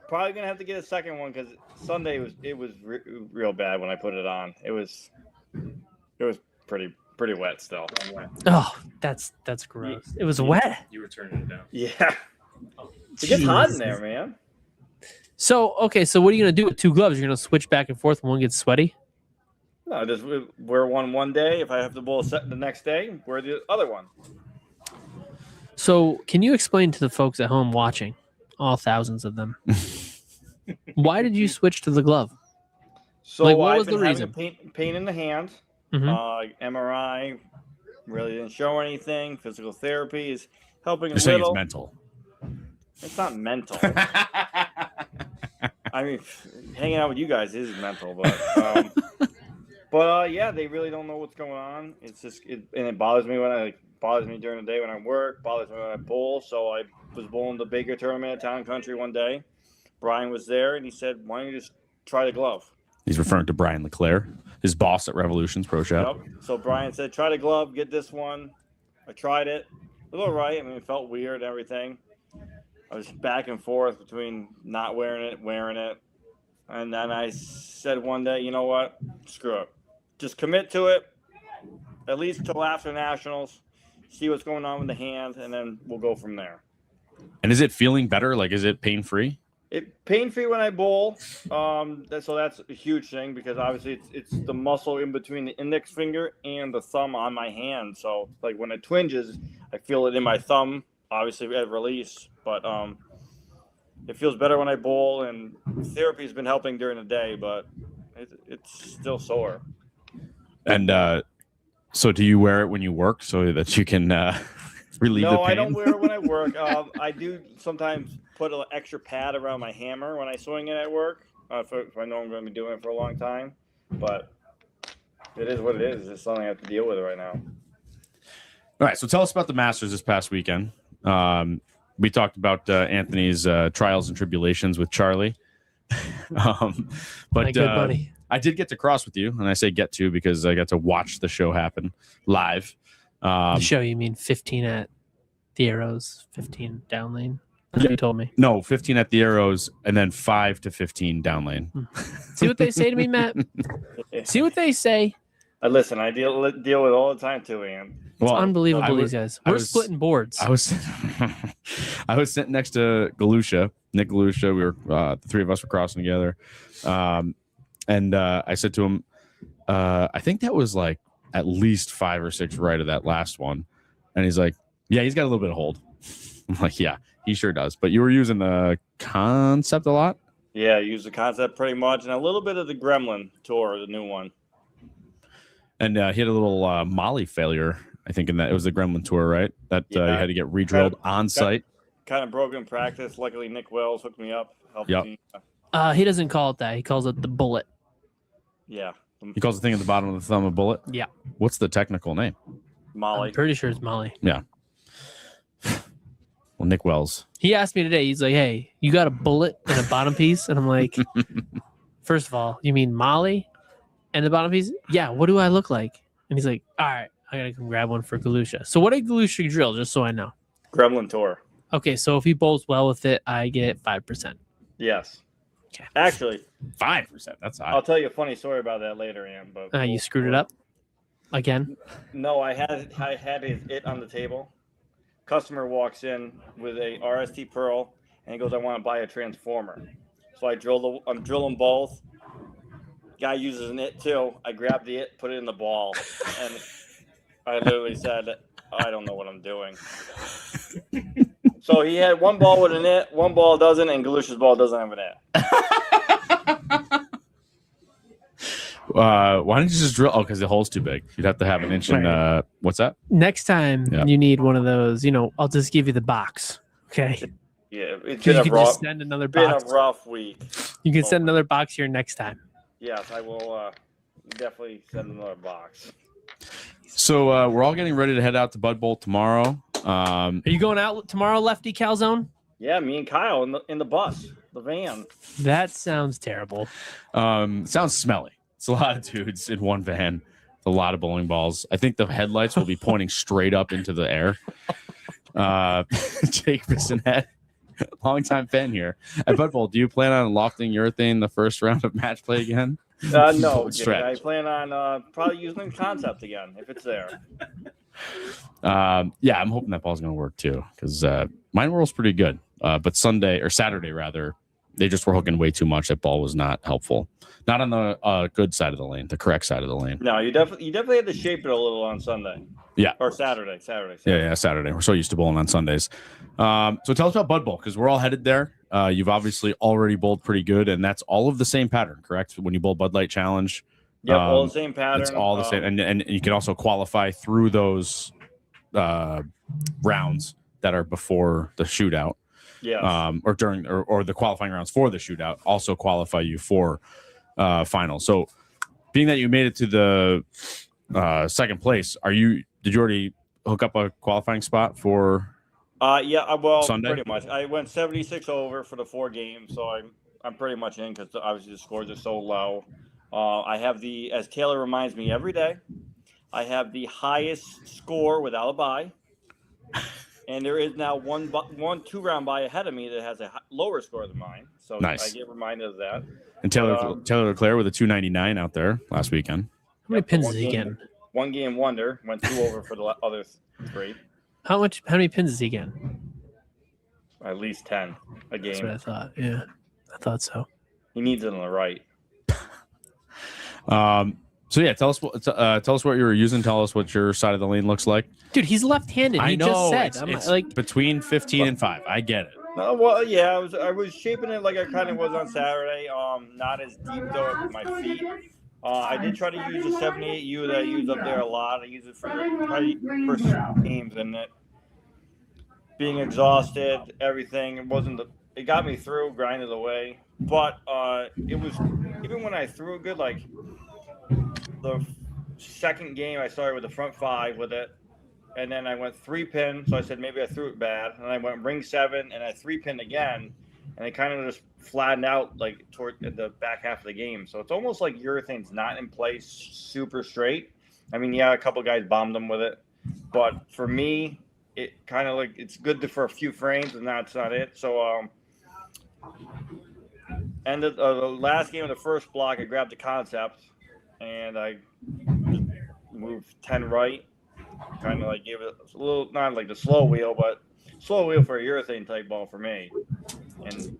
probably gonna have to get a second one because Sunday it was real bad when I put it on. It was pretty wet still. Oh, that's gross. It was wet. You were turning it down. Yeah. It gets hot in there, man. So what are you gonna do with two gloves? You're gonna switch back and forth when one gets sweaty? No, just wear one day. If I have to bowl set the next day, wear the other one. So can you explain to the folks at home watching, all thousands of them, why did you switch to the glove? So what was I've been the having reason? pain in the hand. Mm-hmm. MRI really didn't show anything. Physical therapy is helping You're a saying little. it's mental. It's not mental. I mean, hanging out with you guys is mental, but yeah, they really don't know what's going on. It's just and it bothers me bothers me during the day when I work, bothers me when I bowl. So I was bowling the Baker tournament at Town Country one day. Brian was there, and he said, "Why don't you just try the glove?" He's referring to Brian Leclerc, his boss at Revolutions Pro Shop. Yep. So Brian said, "Try the glove, get this one." I tried it. It was all right. I mean, it felt weird and everything. I was back and forth between not wearing it. And then I said one day, you know what? Screw it. Just commit to it, at least till after Nationals, see what's going on with the hand, and then we'll go from there. And is it feeling better? Like, is it pain-free? Pain-free when I bowl. So that's a huge thing because obviously it's the muscle in between the index finger and the thumb on my hand. So like when it twinges, I feel it in my thumb, obviously at release, but it feels better when I bowl, and therapy has been helping during the day, but it's still sore. And So do you wear it when you work so that you can relieve the No, pain? I don't wear it when I work. I do sometimes put an extra pad around my hammer when I swing it at work. If I know I'm going to be doing it for a long time, but it is what it is. It's something I have to deal with right now. All right, so tell us about the Masters this past weekend. We talked about Anthony's trials and tribulations with Charlie. But My good buddy. I did get to cross with you, and I say get to because I got to watch the show happen live. The show, you mean 15 at the Arrows, 15 down lane? That's what you told me. No, 15 at the Arrows, and then 5 to 15 down lane. See what they say to me, Matt? See what they say? Listen, I deal with it all the time too, Ian. It's unbelievable, these guys. We're splitting boards. I was sitting next to Galusha, Nick Galusha. We were the three of us were crossing together, and I said to him, "I think that was like at least 5 or 6 right of that last one," and he's like, "Yeah, he's got a little bit of hold." I'm like, "Yeah, he sure does." But you were using the concept a lot. Yeah, I use the concept pretty much, and a little bit of the Gremlin tour, the new one. And he had a little Molly failure. I think in that it was the Gremlin tour, right? That you had to get re-drilled on site. Kind of broken practice. Luckily, Nick Wells hooked me up. Helped me. He doesn't call it that. He calls it the bullet. Yeah. He calls the thing at the bottom of the thumb a bullet. Yeah. What's the technical name? Molly. I'm pretty sure it's Molly. Yeah. Well, Nick Wells. He asked me today. He's like, "Hey, you got a bullet and a bottom piece?" And I'm like, "First of all, you mean Molly and the bottom piece?" "Yeah. What do I look like?" And he's like, "All right, I gotta come grab one for Galusha." So what did Galusha drill? Just so I know. Gremlin tour. Okay, so if he bowls well with it, I get 5%. Yes. Okay. Actually, 5%. That's high. I'll tell you a funny story about that later, Ian. But You screwed it up again. No, I had it on the table. Customer walks in with a RST Pearl, and he goes, "I want to buy a transformer." So I'm drilling both. Guy uses an it too. I grabbed the it, put it in the ball, and I literally said, "I don't know what I'm doing." So he had one ball with an it, one ball doesn't, and Galusha's ball doesn't have an it. Why don't you just drill? Oh, because the hole's too big. You'd have to have an inch in. What's that? Next time you need one of those, I'll just give you the box. Okay. Yeah, it's You been can just send another box. a rough week. You can send another box here next time. Yes, I will definitely send another box. So we're all getting ready to head out to Bud Bowl tomorrow. Are you going out tomorrow, Lefty Calzone? Yeah, me and Kyle in the bus, the van. That sounds terrible. Sounds smelly. It's a lot of dudes in one van. A lot of bowling balls. I think the headlights will be pointing straight up into the air. Jake Bissonette, longtime fan here at Bud Bowl. Do you plan on lofting urethane the first round of match play again? No, Jake, I plan on probably using the concept again if it's there. Yeah, I'm hoping that ball's going to work too because mine rolls pretty good. But Saturday rather, they just were hooking way too much. That ball was not helpful. Not on the good side of the lane, the correct side of the lane. No, you definitely had to shape it a little on Sunday. Yeah. Or Saturday. Yeah, Saturday. We're so used to bowling on Sundays. So tell us about Bud Bowl because we're all headed there. You've obviously already bowled pretty good, and that's all of the same pattern, correct? When you bowl Bud Light Challenge. Yeah, all the same pattern. It's all the same, and you can also qualify through those rounds that are before the shootout. Yeah. Or during or the qualifying rounds for the shootout also qualify you for finals. So, being that you made it to the second place, did you already hook up a qualifying spot for? Yeah, well, Sunday? Pretty much. I went 76 over for the 4 games, so I'm pretty much in because obviously the scores are so low. I have as Taylor reminds me every day, I have the highest score without a bye. And there is now one 2-round bye ahead of me that has a lower score than mine. So nice. I get reminded of that. And Taylor Leclerc with a 299 out there last weekend. How many pins is he getting? 1 game wonder. Went 2 over for the other 3. How many pins is he getting? At least 10 a game. That's what I thought. Yeah, I thought so. He needs it on the right. So yeah, tell us what you were using. Tell us what your side of the lane looks like. Dude, he's left-handed. He just said, it's like between 15 and 5. I get it. Well, yeah, I was shaping it like I kind of was on Saturday. Not as deep though with my feet. I did try to use the 78U that I use up there a lot. I use it for the first games, and it being exhausted, everything. It got me through, grinded away. But it was even when I threw it good, like the second game, I started with the front 5 with it, and then I went 3-pin. So I said maybe I threw it bad, and I went ring 7, and I 3-pinned again, and it kind of just flattened out like toward the back half of the game. So it's almost like urethane's not in place super straight. I mean, yeah, a couple guys bombed them with it, but for me, it kind of like it's good for a few frames, and that's not it. So and the last game of the first block, I grabbed the concept, and I moved 10 right, kind of like gave it a little, not like the slow wheel, but slow wheel for a urethane type ball for me, and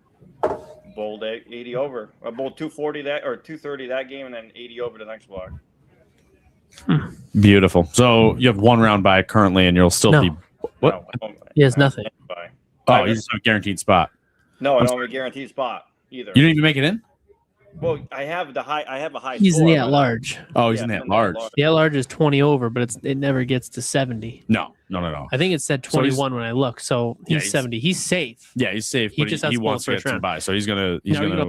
bowled 80 over. I bowled 240 that or 230 that game, and then 80 over the next block. Beautiful. So you have 1 round by currently, and you'll still be what? No, He has nothing. Oh, you just have a guaranteed spot. No, I don't have a guaranteed spot either. You didn't even make it in? Well, I have a high. He's in score, the but at-large. Oh, he's in the at-large. The at-large is 20 over, but it never gets to 70. No. I think it said 21 when I looked. So he's 70. He's safe. Yeah, he's safe. He But just has he to wants bowl to the get first some by, so he's gonna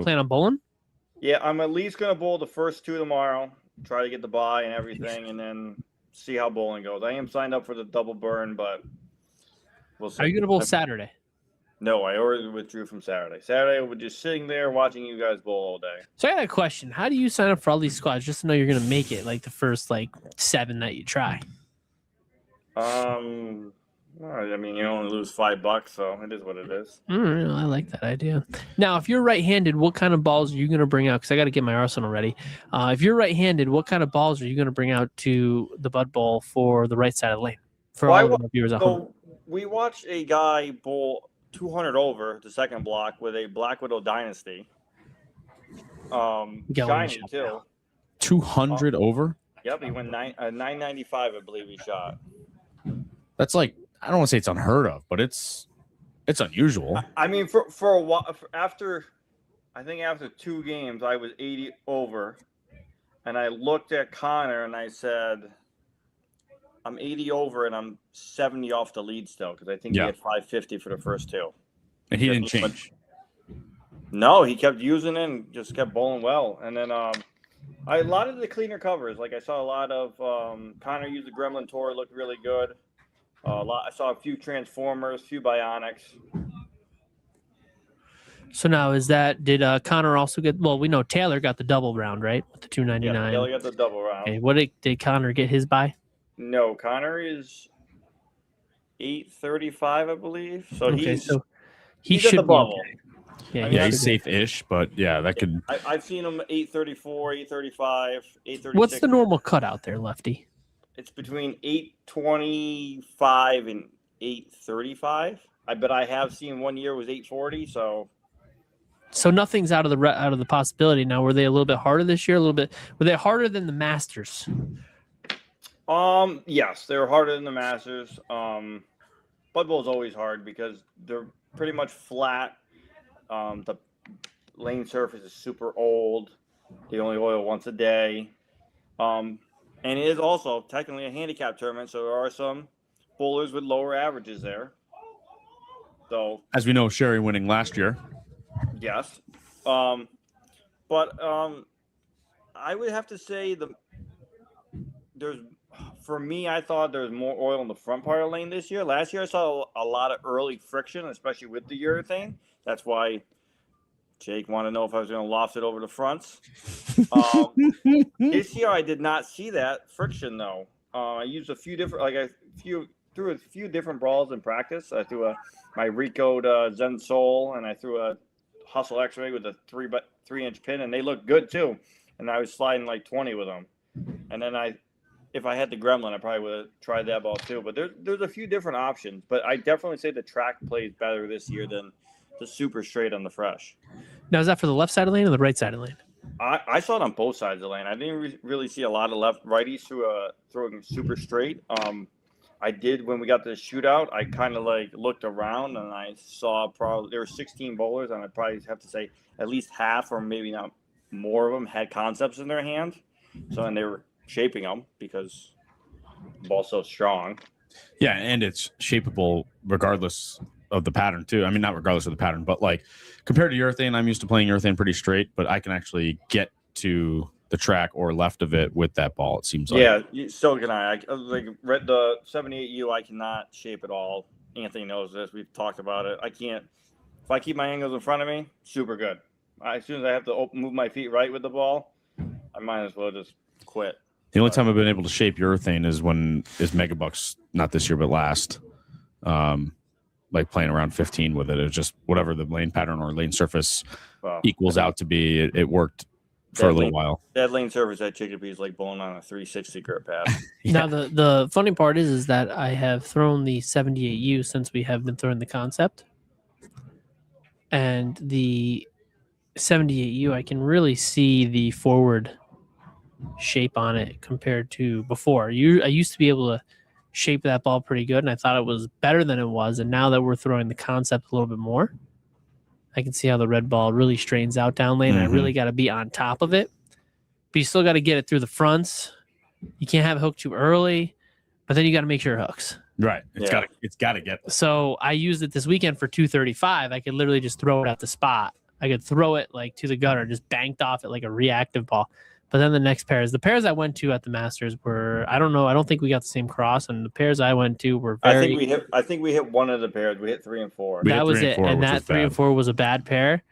plan on bowling? Yeah, I'm at least gonna bowl the first 2 tomorrow. Try to get the bye and everything, and then see how bowling goes. I am signed up for the double burn, but we'll see. Are you going to bowl Saturday? No, I already withdrew from Saturday. Saturday, I was just sitting there watching you guys bowl all day. So I got a question. How do you sign up for all these squads just to know you're going to make it like the first 7 that you try? I mean, you only lose $5, so it is what it is. I like that idea. Now, if you're right-handed, what kind of balls are you going to bring out? Because I got to get my arsenal ready. If you're right-handed, what kind of balls are you going to bring out to the Bud Bowl for the right side of the lane? For all of the viewers at home. We watched a guy bowl 200 over the second block with a Black Widow Dynasty. Shiny too. 200 over? Yep, he went 995, I believe he shot. That's like, I don't want to say it's unheard of, but it's unusual. I mean, for a while, after 2 games, I was 80 over, and I looked at Connor and I said, I'm 80 over and I'm 70 off the lead still, because I think he had 550 for the first 2. And he didn't change. No, he kept using it and just kept bowling well. And then a lot of the cleaner covers, like I saw a lot of Connor used the Gremlin Tour, looked really good. I saw a few Transformers, a few Bionics. So now did Connor also get? Well, we know Taylor got the double round, right, with the 299. Yeah, Taylor got the double round. Okay, what did Connor get his by? No, Connor is 835, I believe. So okay, so he he's should at the be bubble. okay. Yeah, Yeah, he's safe-ish, but yeah, that could. I've seen him 834, 835, 836. What's the normal cut out there, Lefty? It's between 825 and 835. But I have seen one year was 840. So nothing's out of the possibility. Now, were they a little bit harder this year? Were they harder than the Masters? Yes, they were harder than the Masters. Bud Bowl is always hard because they're pretty much flat. The lane surface is super old. They only oil once a day. And it is also technically a handicap tournament, so there are some bowlers with lower averages there. So, as we know, Sherry winning last year. Yes. But I would have to say for me, I thought there was more oil in the front part of the lane this year. Last year, I saw a lot of early friction, especially with the urethane. That's why Jake wanted to know if I was going to loft it over the fronts. This year, I did not see that friction, though. I used a few different, threw a few different balls in practice. I threw my Rico'd Zen Soul, and I threw a Hustle X-Ray with a 3-inch pin, and they looked good, too. And I was sliding like 20 with them. And then if I had the Gremlin, I probably would have tried that ball, too. But there's a few different options. But I definitely say the track plays better this year than the super straight on the fresh. Now, is that for the left side of the lane or the right side of the lane? I saw it on both sides of the lane. I didn't really see a lot of righties throwing super straight. I did when we got to the shootout. I kind of looked around and I saw probably there were 16 bowlers, and I'd probably have to say at least half or maybe not more of them had concepts in their hand. So and they were shaping them because the ball's so strong. Yeah, and it's shapeable regardless of the pattern too. I mean, not regardless of the pattern, but like compared to urethane, I'm used to playing urethane pretty straight, but I can actually get to the track or left of it with that ball. It seems like. Yeah, so can I. Like read the 78U, I cannot shape it all. Anthony knows this. We've talked about it. I can't. If I keep my angles in front of me, super good. As soon as I have to move my feet right with the ball, I might as well just quit. The only time I've been able to shape urethane is Megabucks, not this year, but last. Like playing around 15 with it. It was just whatever the lane pattern or lane surface equals out to be. It worked for a little while. That lane surface at Chicopee is like bowling on a 360 grip pad. Now the funny part is that I have thrown the 78U since we have been throwing the concept, and the 78U I can really see the forward shape on it compared to before. I used to be able to shape that ball pretty good, and I thought it was better than it was. And now that we're throwing the concept a little bit more, I can see how the red ball really straightens out down lane. And I really got to be on top of it, but you still got to get it through the fronts. You can't have it hooked too early, but then you got to make sure it hooks. Right. It's got to get. So I used it this weekend for 235. I could literally just throw it at the spot. I could throw it like to the gutter, just banked off it like a reactive ball. But then the next pairs I went to at the Masters were, I don't know, I don't think we got the same cross, and the pairs I went to were very. I think we hit one of the pairs. We hit 3 and 4. That was it, and that 3 and 4 was a bad pair.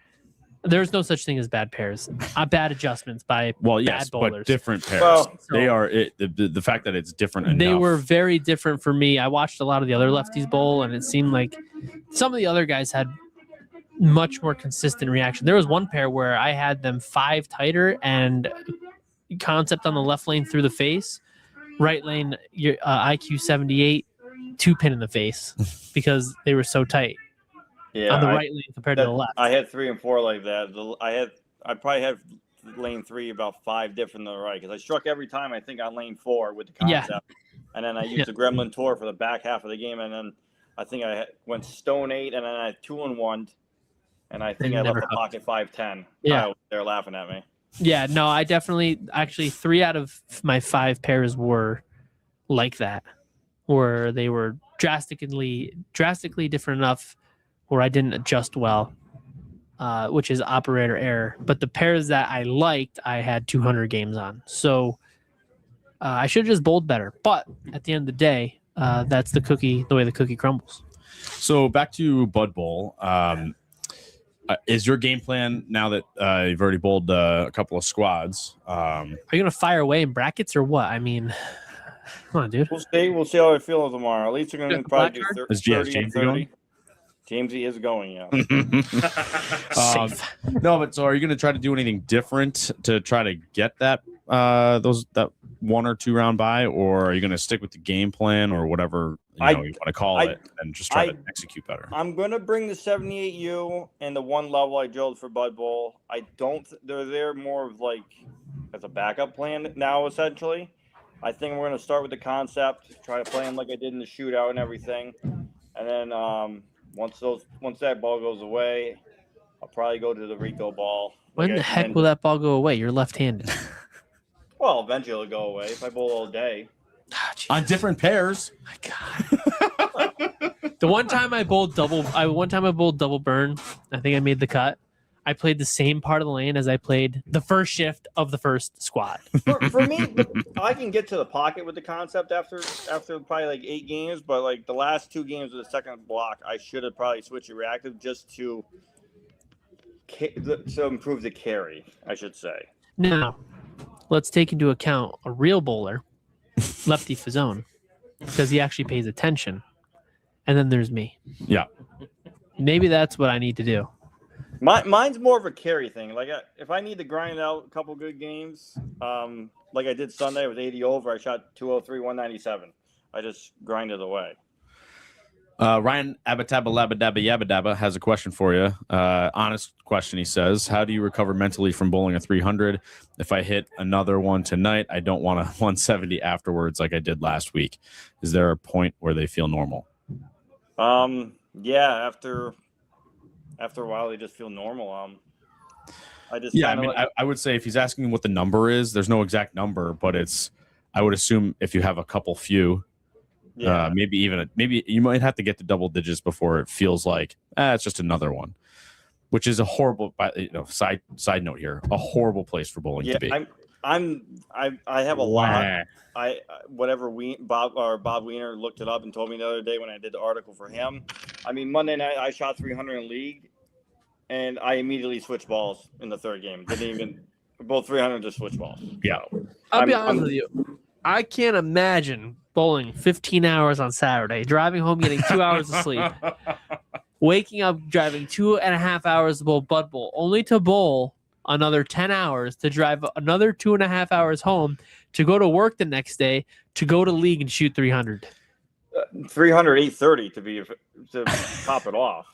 There's no such thing as bad pairs. Bad adjustments by bad bowlers. But different pairs. Well, they are the fact that it's different enough. They were very different for me. I watched a lot of the other lefties bowl, and it seemed like some of the other guys had much more consistent reaction. There was one pair where I had them 5 tighter and concept on the left lane through the face, right lane IQ 78 2-pin in the face because they were so tight. Yeah, on the right lane compared to the left. I had 3 and 4 like that. I probably had lane 3 about 5 different than the right because I struck every time I think on lane 4 with the concept, and then I used the Gremlin Tour for the back half of the game, and then I think I went stone 8, and then I had 2 and 1, and I think I left the pocket 5-10. Yeah, they're laughing at me. Yeah, no, I definitely actually 3 out of my 5 pairs were like that, where they were drastically different enough where I didn't adjust well, which is operator error. But the pairs that I liked, I had 200 games on. So I should have just bowled better. But at the end of the day, that's the way the cookie crumbles. So back to Bud Bowl. Is your game plan now that you've already bowled a couple of squads? Are you going to fire away in brackets or what? I mean, come on, dude. We'll see. We'll see how I feel tomorrow. At least we're going to probably do 30 and 30. Jamesy is going, yeah. No, but so are you going to try to do anything different to try to get that 1 or 2 round bye, or are you going to stick with the game plan or whatever you want to call it and just try to execute better? I'm going to bring the 78U and the 1 level I drilled for Bud Bowl. They're there more of like as a backup plan now, essentially. I think we're going to start with the concept, try to play them like I did in the shootout and everything, and then once that ball goes away, I'll probably go to the Rico ball. When the heck will that ball go away? You're left-handed. Well, eventually it'll go away if I bowl all day. Oh, on different pairs. My God. The one time I bowled double burn, I think I made the cut. I played the same part of the lane as I played the first shift of the first squad. For me, I can get to the pocket with the concept after probably like 8 games, but like the last 2 games of the second block, I should have probably switched to reactive just to improve the carry, I should say. Now, let's take into account a real bowler, Lefty Fazzone, because he actually pays attention. And then there's me. Yeah. Maybe that's what I need to do. Mine's more of a carry thing. Like if I need to grind out a couple good games, like I did Sunday with 80 over, I shot 203, 197. I just grinded away. Ryan Abatabba has a question for you. Honest question, he says. How do you recover mentally from bowling a 300? If I hit another one tonight, I don't want a 170 afterwards like I did last week. Is there a point where they feel normal? Yeah, after a while, they just feel normal. I just Yeah, I mean, I would say if he's asking what the number is, there's no exact number, but I would assume if you have a couple few, maybe you might have to get to double digits before it feels like it's just another one, which is a horrible, side note here, a horrible place for bowling to be. I have a lot. Whatever Bob Wiener looked it up and told me the other day when I did the article for him. I mean, Monday night I shot 300 in league, and I immediately switched balls in the third game. Didn't even both 300 just switch balls. Yeah, I'll be honest with you. I can't imagine bowling 15 hours on Saturday, driving home, getting 2 hours of sleep, waking up, driving 2.5 hours to bowl Bud Bowl, only to bowl another 10 hours, to drive another 2.5 hours home, to go to work the next day, to go to league and shoot 300. 300, 830 to top it off.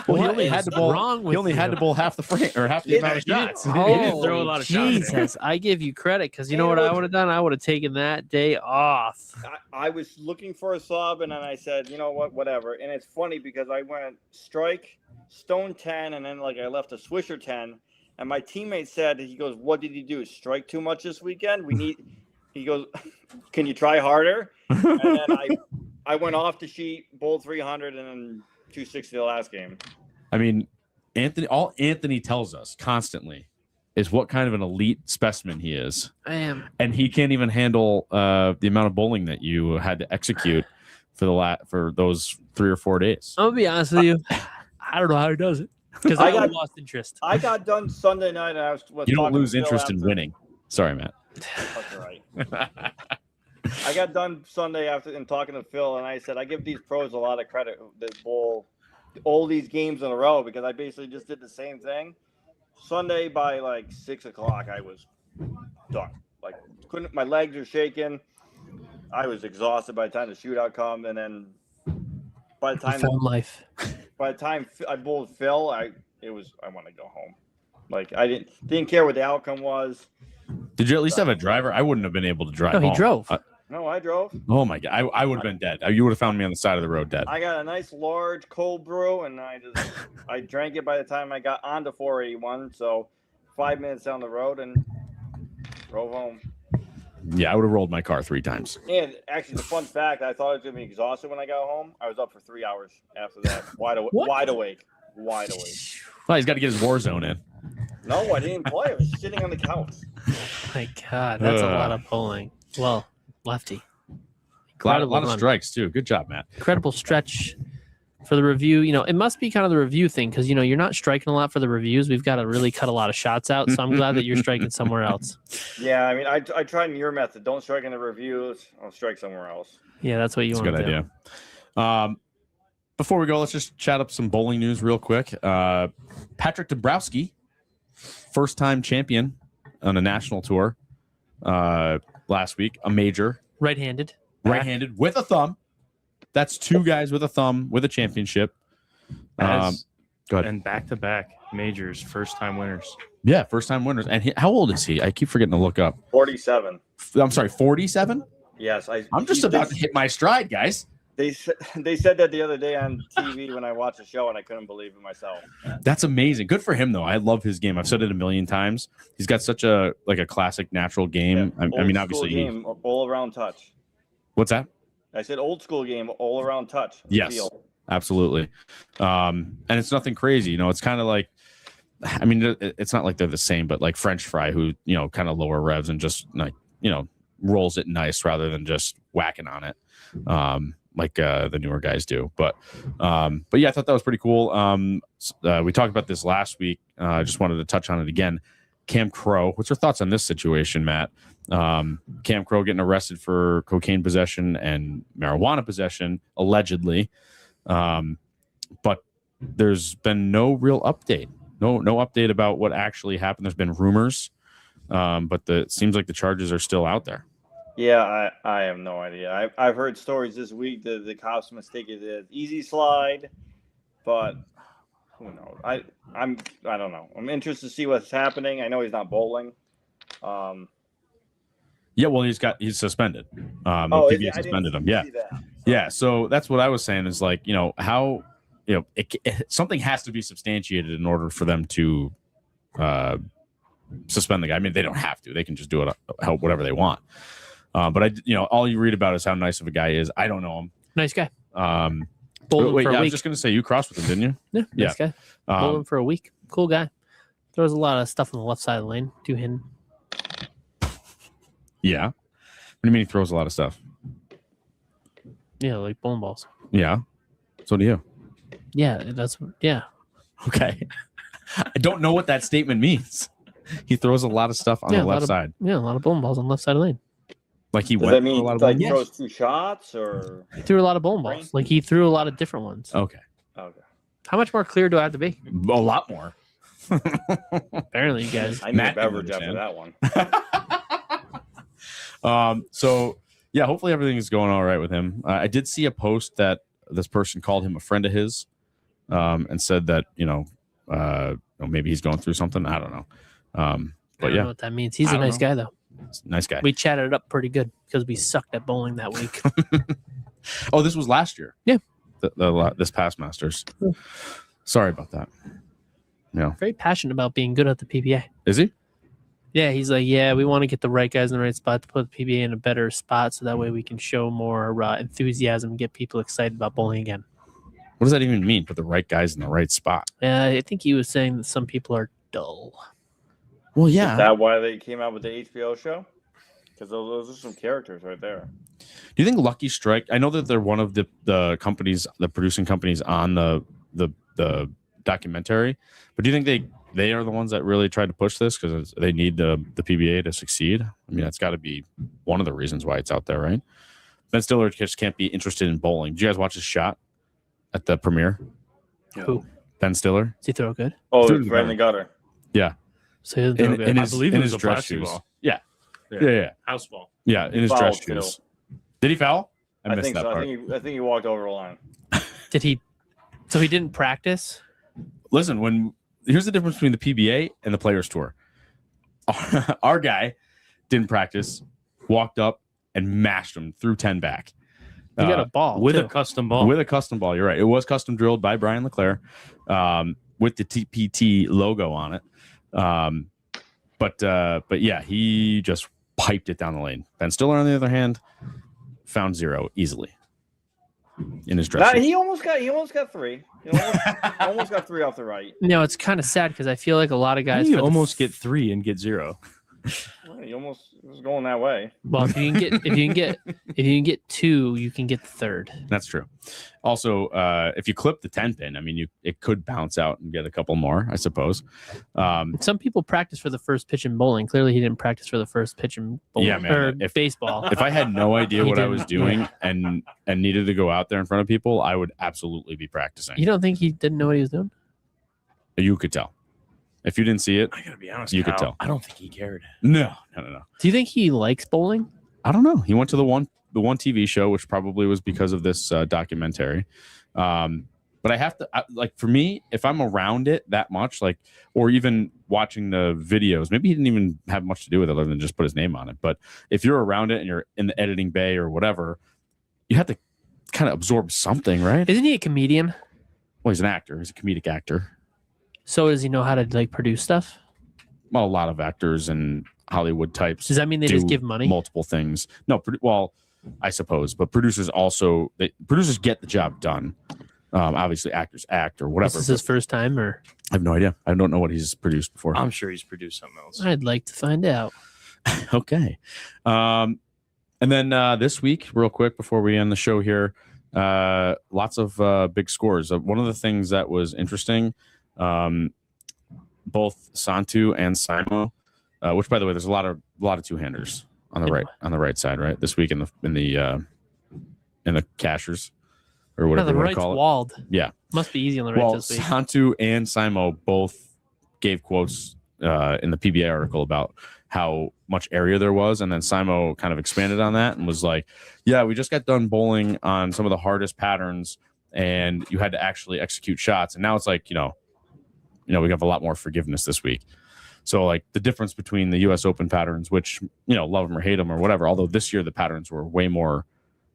Well, he only had to bowl half the frame or half the amount of shots. He didn't throw a lot of shots. Jesus, I give you credit because you know what I would have done? I would have taken that day off. I was looking for a sub, and then I said, you know what, whatever. And it's funny because I went strike, stone 10, and then I left a swisher 10. And my teammate said, he goes, what did you do? Strike too much this weekend? He goes, can you try harder? And then I went off the sheet, bowled 300, and then 260 the last game. I mean, all Anthony tells us constantly is what kind of an elite specimen he is. I am. And he can't even handle the amount of bowling that you had to execute for those 3 or 4 days. I'm going to be honest with you. I don't know how he does it. Because I lost interest. I got done Sunday night, and I was you don't lose interest in winning. Sorry, Matt. That's right. I got done Sunday after and talking to Phil, and I said I give these pros a lot of credit that bowl all these games in a row because I basically just did the same thing. Sunday by 6 o'clock, I was done. My legs are shaking. I was exhausted by the time the shootout come, and then by the time I bowled Phil, I want to go home. I didn't care what the outcome was. Did you at least have a driver? I wouldn't have been able to drive. No, he drove. No, I drove. Oh my God, I would have been dead. You would have found me on the side of the road dead. I got a nice large cold brew, and I drank it by the time I got onto 481. So 5 minutes down the road and drove home. Yeah, I would have rolled my car 3 times. And actually, the fun fact, I thought I was going to be exhausted when I got home. I was up for 3 hours after that. Wide awake. Well, he's got to get his war zone in. No, I didn't play. I was sitting on the couch. My God, that's a lot of bowling. Well, lefty. A lot of strikes, too. Good job, Matt. Incredible stretch for the review. It must be kind of the review thing because, you're not striking a lot for the reviews. We've got to really cut a lot of shots out. So I'm glad that you're striking somewhere else. Yeah, I mean, I tried your method. Don't strike in the reviews. I'll strike somewhere else. Yeah, that's what you want to do. That's a good idea. Before we go, let's just chat up some bowling news real quick. Patrick Dabrowski, first-time champion on a national tour last week, a major. Right-handed with a thumb. That's 2 guys with a thumb with a championship. Go ahead. And back-to-back majors, first-time winners. Yeah, first-time winners. And how old is he? I keep forgetting to look up. 47. I'm sorry, 47? Yes. I'm just about to hit my stride, guys. They said that the other day on TV when I watched the show, and I couldn't believe it myself. That's amazing. Good for him, though. I love his game. I've said it a million times. He's got such a classic natural game. Yeah, I mean, obviously, game, all around touch. What's that? I said old school game, all around touch. Yes, absolutely. And it's nothing crazy. It's kind of like, I mean, it's not like they're the same, but like French Fry, who kind of lower revs and just rolls it nice rather than just whacking on it. Like the newer guys do. But yeah, I thought that was pretty cool. We talked about this last week. I just wanted to touch on it again. Cam Crow, what's your thoughts on this situation, Matt? Cam Crow getting arrested for cocaine possession and marijuana possession, allegedly. But there's been no real update. No update about what actually happened. There's been rumors, but it seems like the charges are still out there. Yeah, I have no idea. I've heard stories this week that the cops mistake it as easy slide, but who knows? I don't know. I'm interested to see what's happening. I know he's not bowling. Yeah, well, he's suspended. PBA suspended him. Yeah, yeah. So that's what I was saying is how something has to be substantiated in order for them to suspend the guy. I mean, they don't have to. They can just do it whatever they want. But all you read about is how nice of a guy he is. I don't know him. Nice guy. Wait, I was just gonna say you crossed with him, didn't you? Yeah, nice guy. Bowled him for a week. Cool guy. Throws a lot of stuff on the left side of the lane. Two-handed. Yeah. What do you mean he throws a lot of stuff? Yeah, like bowling balls. Yeah. So do you. Yeah, that's Okay. I don't know what that statement means. He throws a lot of stuff on the left side. Yeah, a lot of bowling balls on the left side of the lane. Like he Does went that mean for a lot of like bowling throws balls? 2 shots or? He threw a lot of bowling balls. Like he threw a lot of different ones. Okay. Okay. How much more clear do I have to be? A lot more. Apparently, you guys. I need a beverage after that one. So yeah, hopefully everything is going all right with him. I did see a post that this person called him a friend of his, and said that maybe he's going through something. I don't know. I But don't yeah, know what that means. He's I a don't nice know. guy, though. nice guy. We chatted it up pretty good because we sucked at bowling that week. Oh, this was last year. Yeah. This past Masters. Sorry about that. Yeah. Very passionate about being good at the PBA. Is he? Yeah, he's like, yeah, we want to get the right guys in the right spot to put the PBA in a better spot so that way we can show more enthusiasm and get people excited about bowling again. What does that even mean? Put the right guys in the right spot. I think he was saying that some people are dull. Well, Is that why they came out with the HBO show? Because those are some characters right there. Do you think Lucky Strike? I know that they're one of the companies, the producing companies on the documentary, but do you think they are the ones that really tried to push this because they need the PBA to succeed? I mean, that's got to be one of the reasons why it's out there, right? Ben Stiller just can't be interested in bowling. Did you guys watch his shot at the premiere? Who? Ben Stiller. Does he throw good? Oh, Through it's the right in the gutter. Yeah. So he doesn't throw good. I believe it was a dress plastic shoes. ball. Yeah. Yeah. House ball. Yeah, in his Fouled, dress too. shoes. Did he foul? I I missed think that so. part. I think he walked over the line. Did he? So he didn't practice? Listen, here's the difference between the PBA and the Players Tour. Our guy didn't practice, walked up and mashed him through 10 back. He got a ball With too. a custom ball. With a custom ball. You're right. It was custom drilled by Brian Leclerc with the TPT logo on it. But yeah, he just piped it down the lane. Ben Stiller, on the other hand, found 0 easily in his dress. He almost got 3. He almost got 3 off the right. No, it's kind of sad because I feel like a lot of How guys do you for the almost get 3 and get 0? Well, he almost was going that way. Well, if you can get 2, you can get the third. That's true. Also, if you clip the 10 pin, I mean, it could bounce out and get a couple more, I suppose. Some people practice for the first pitch in bowling. Clearly, he didn't practice for the first pitch in bowling Yeah, man. or baseball. If I had no idea He what I didn't. was doing and needed to go out there in front of people, I would absolutely be practicing. You don't think he didn't know what he was doing? You could tell. If you didn't see it, I gotta be honest. You could tell. I don't think he cared. no. Do you think he likes bowling? I don't know. He went to the one TV show, which probably was because of this documentary. But I have to like, for me, if I'm around it that much, like, or even watching the videos, maybe he didn't even have much to do with it other than just put his name on it. But if you're around it and you're in the editing bay or whatever, you have to kind of absorb something, right? Isn't he a comedian? Well, he's an actor. He's a comedic actor. So does he know how to like produce stuff? Well, a lot of actors and Hollywood types. Does that mean they do just give money? multiple things? No, well, I suppose, but producers also producers get the job done. Obviously, actors act or whatever. This is his first time, or I have no idea. I don't know what he's produced before. I'm sure he's produced something else. I'd like to find out. Okay. And then this week, real quick before we end the show here, lots of big scores. One of the things that was interesting, both Santu and Simo, which by the way, there's a lot of two-handers on the right side, right? This week in the cashers or No, whatever the you want to right's call it. walled. Yeah. Must be easy on the right Well, this week. Santu and Simo both gave quotes in the PBA article about how much area there was, and then Simo kind of expanded on that and was like, "Yeah, we just got done bowling on some of the hardest patterns, and you had to actually execute shots, and now it's like, we have a lot more forgiveness this week." So like the difference between the U.S. Open patterns, which love them or hate them or whatever, although this year the patterns were way more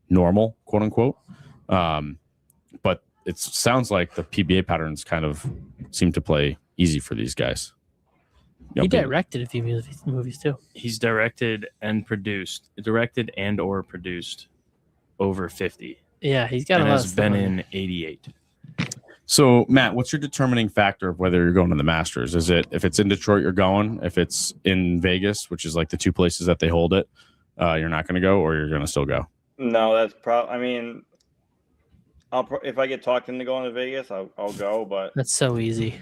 normal, quote unquote. But it sounds like the PBA patterns kind of seem to play easy for these guys. He directed a few movies too. He's directed and or produced over 50. Yeah, he's got And a lot has of stuff been on in there. 88. So, Matt, what's your determining factor of whether you're going to the Masters? Is it if it's in Detroit, you're going? If it's in Vegas, which is like the two places that they hold it, you're not going to go, or you're going to still go? No, that's probably. I mean, if I get talked into going to Vegas, I'll go. But That's so easy.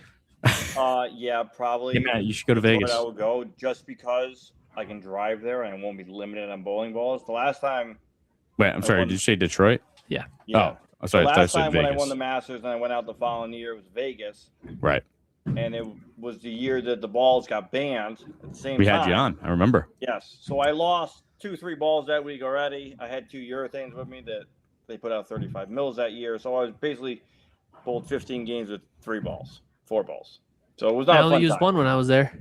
yeah, probably. Hey, Matt, you should go to Detroit, Vegas. I will go just because I can drive there and I won't be limited on bowling balls. The last time. Wait, I'm sorry. Did you say Detroit? Yeah. Oh, I'm sorry. The I thought you last said time when I Vegas. won the Masters and I went out the following year, it was Vegas. Right. And it was the year that the balls got banned at the same We time. had you on. I remember. Yes. So I lost 2-3 balls that week already. I had 2 urethanes with me that they put out 35 mils that year. So I was basically bowled 15 games with 4 balls. So it was not I a only fun used time. one when I was there.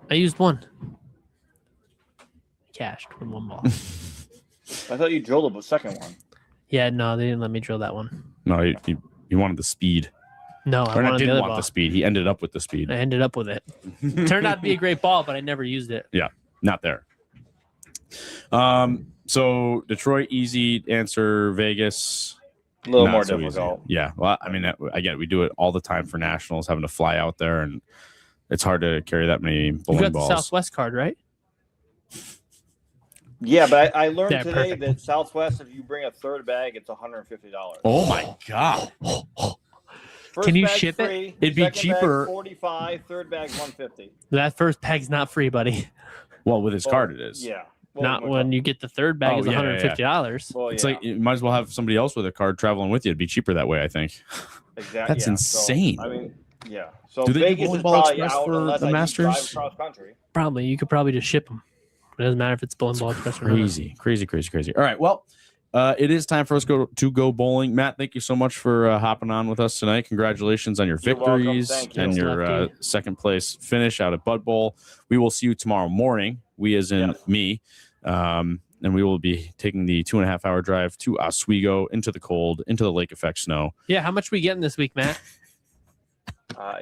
I used one. Cashed with 1 ball. I thought you drilled a second one. Yeah, no, they didn't let me drill that one. No, he wanted the speed. No, I Or not, wanted the didn't other want ball. the speed. He ended up with the speed. I ended up with it. Turned out to be a great ball, but I never used it. Yeah, not there. So Detroit, easy answer. Vegas, A little not more so easy. difficult. Yeah. Well, I mean, again, we do it all the time for nationals, having to fly out there, and it's hard to carry that many You bowling got balls. the Southwest card, right? Yeah, but I learned Yeah, today perfect. that Southwest, if you bring a third bag, it's $150. Oh my god! First Can you bag's ship it? free, It'd be second cheaper- Bag's 45, third bag's 150. That first bag's not free, buddy. Well, with his card, it is. Yeah. Well, Not when you get the third bag Oh, is yeah, yeah, $150. Well, It's yeah, like you might as well have somebody else with a card traveling with you. It'd be cheaper that way, I think. exactly. That's yeah. insane. So, I mean, yeah. So Do they do Vegas Bowling is Ball probably Express out for unless the I do Masters? drive across country. Probably. You could probably just ship them. It doesn't matter if it's Bowling Ball Express or not. Crazy. All right, well, it is time for us to go bowling. Matt, thank you so much for hopping on with us tonight. Congratulations on your You're welcome. victories Thank you. and your Lefty. second place finish out at Bud Bowl. We will see you tomorrow morning. We as in Yes. me. And we will be taking the 2.5-hour drive to Oswego into the cold, into the lake effect snow. Yeah, how much we getting this week, Matt?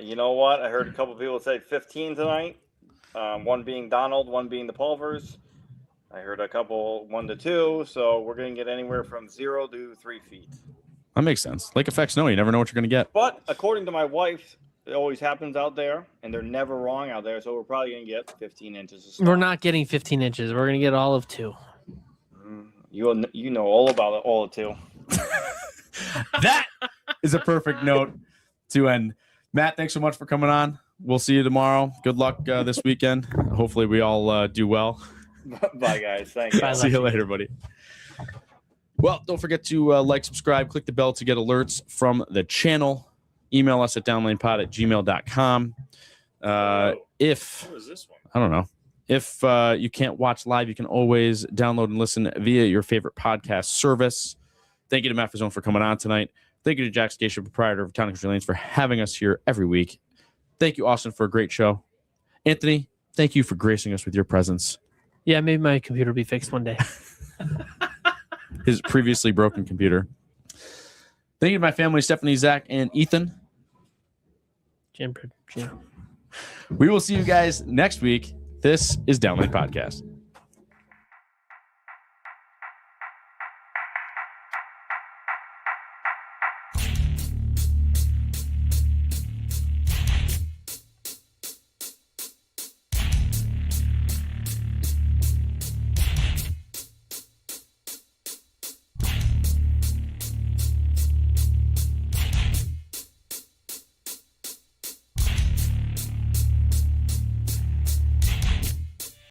You know what? I heard a couple people say 15 tonight. One being Donald, one being the Pulvers. I heard a couple 1 to 2. So we're going to get anywhere from 0 to 3 feet. That makes sense. Lake effect snow, you never know what you're going to get. But according to my wife, it always happens out there, and they're never wrong out there. So we're probably going to get 15 inches of snow. We're not getting 15 inches. We're going to get all of 2. You know all about it, all of 2. That is a perfect note to end. Matt, thanks so much for coming on. We'll see you tomorrow. Good luck this weekend. Hopefully we all do well. Bye, guys. Thank you. Bye, See you Lefty. later, buddy. Well, don't forget to like, subscribe, click the bell to get alerts from the channel. Email us at downlanepod@gmail.com. If What is this one? I don't know. If you can't watch live, you can always download and listen via your favorite podcast service. Thank you to Mazz Fazzone for coming on tonight. Thank you to Jack Scaccia, proprietor of Town and Country Lanes, for having us here every week. Thank you, Austin, for a great show. Anthony, thank you for gracing us with your presence. Yeah, maybe my computer will be fixed one day. His previously broken computer. Thank you to my family, Stephanie, Zach, and Ethan. Jim. We will see you guys next week. This is Downlane Podcast.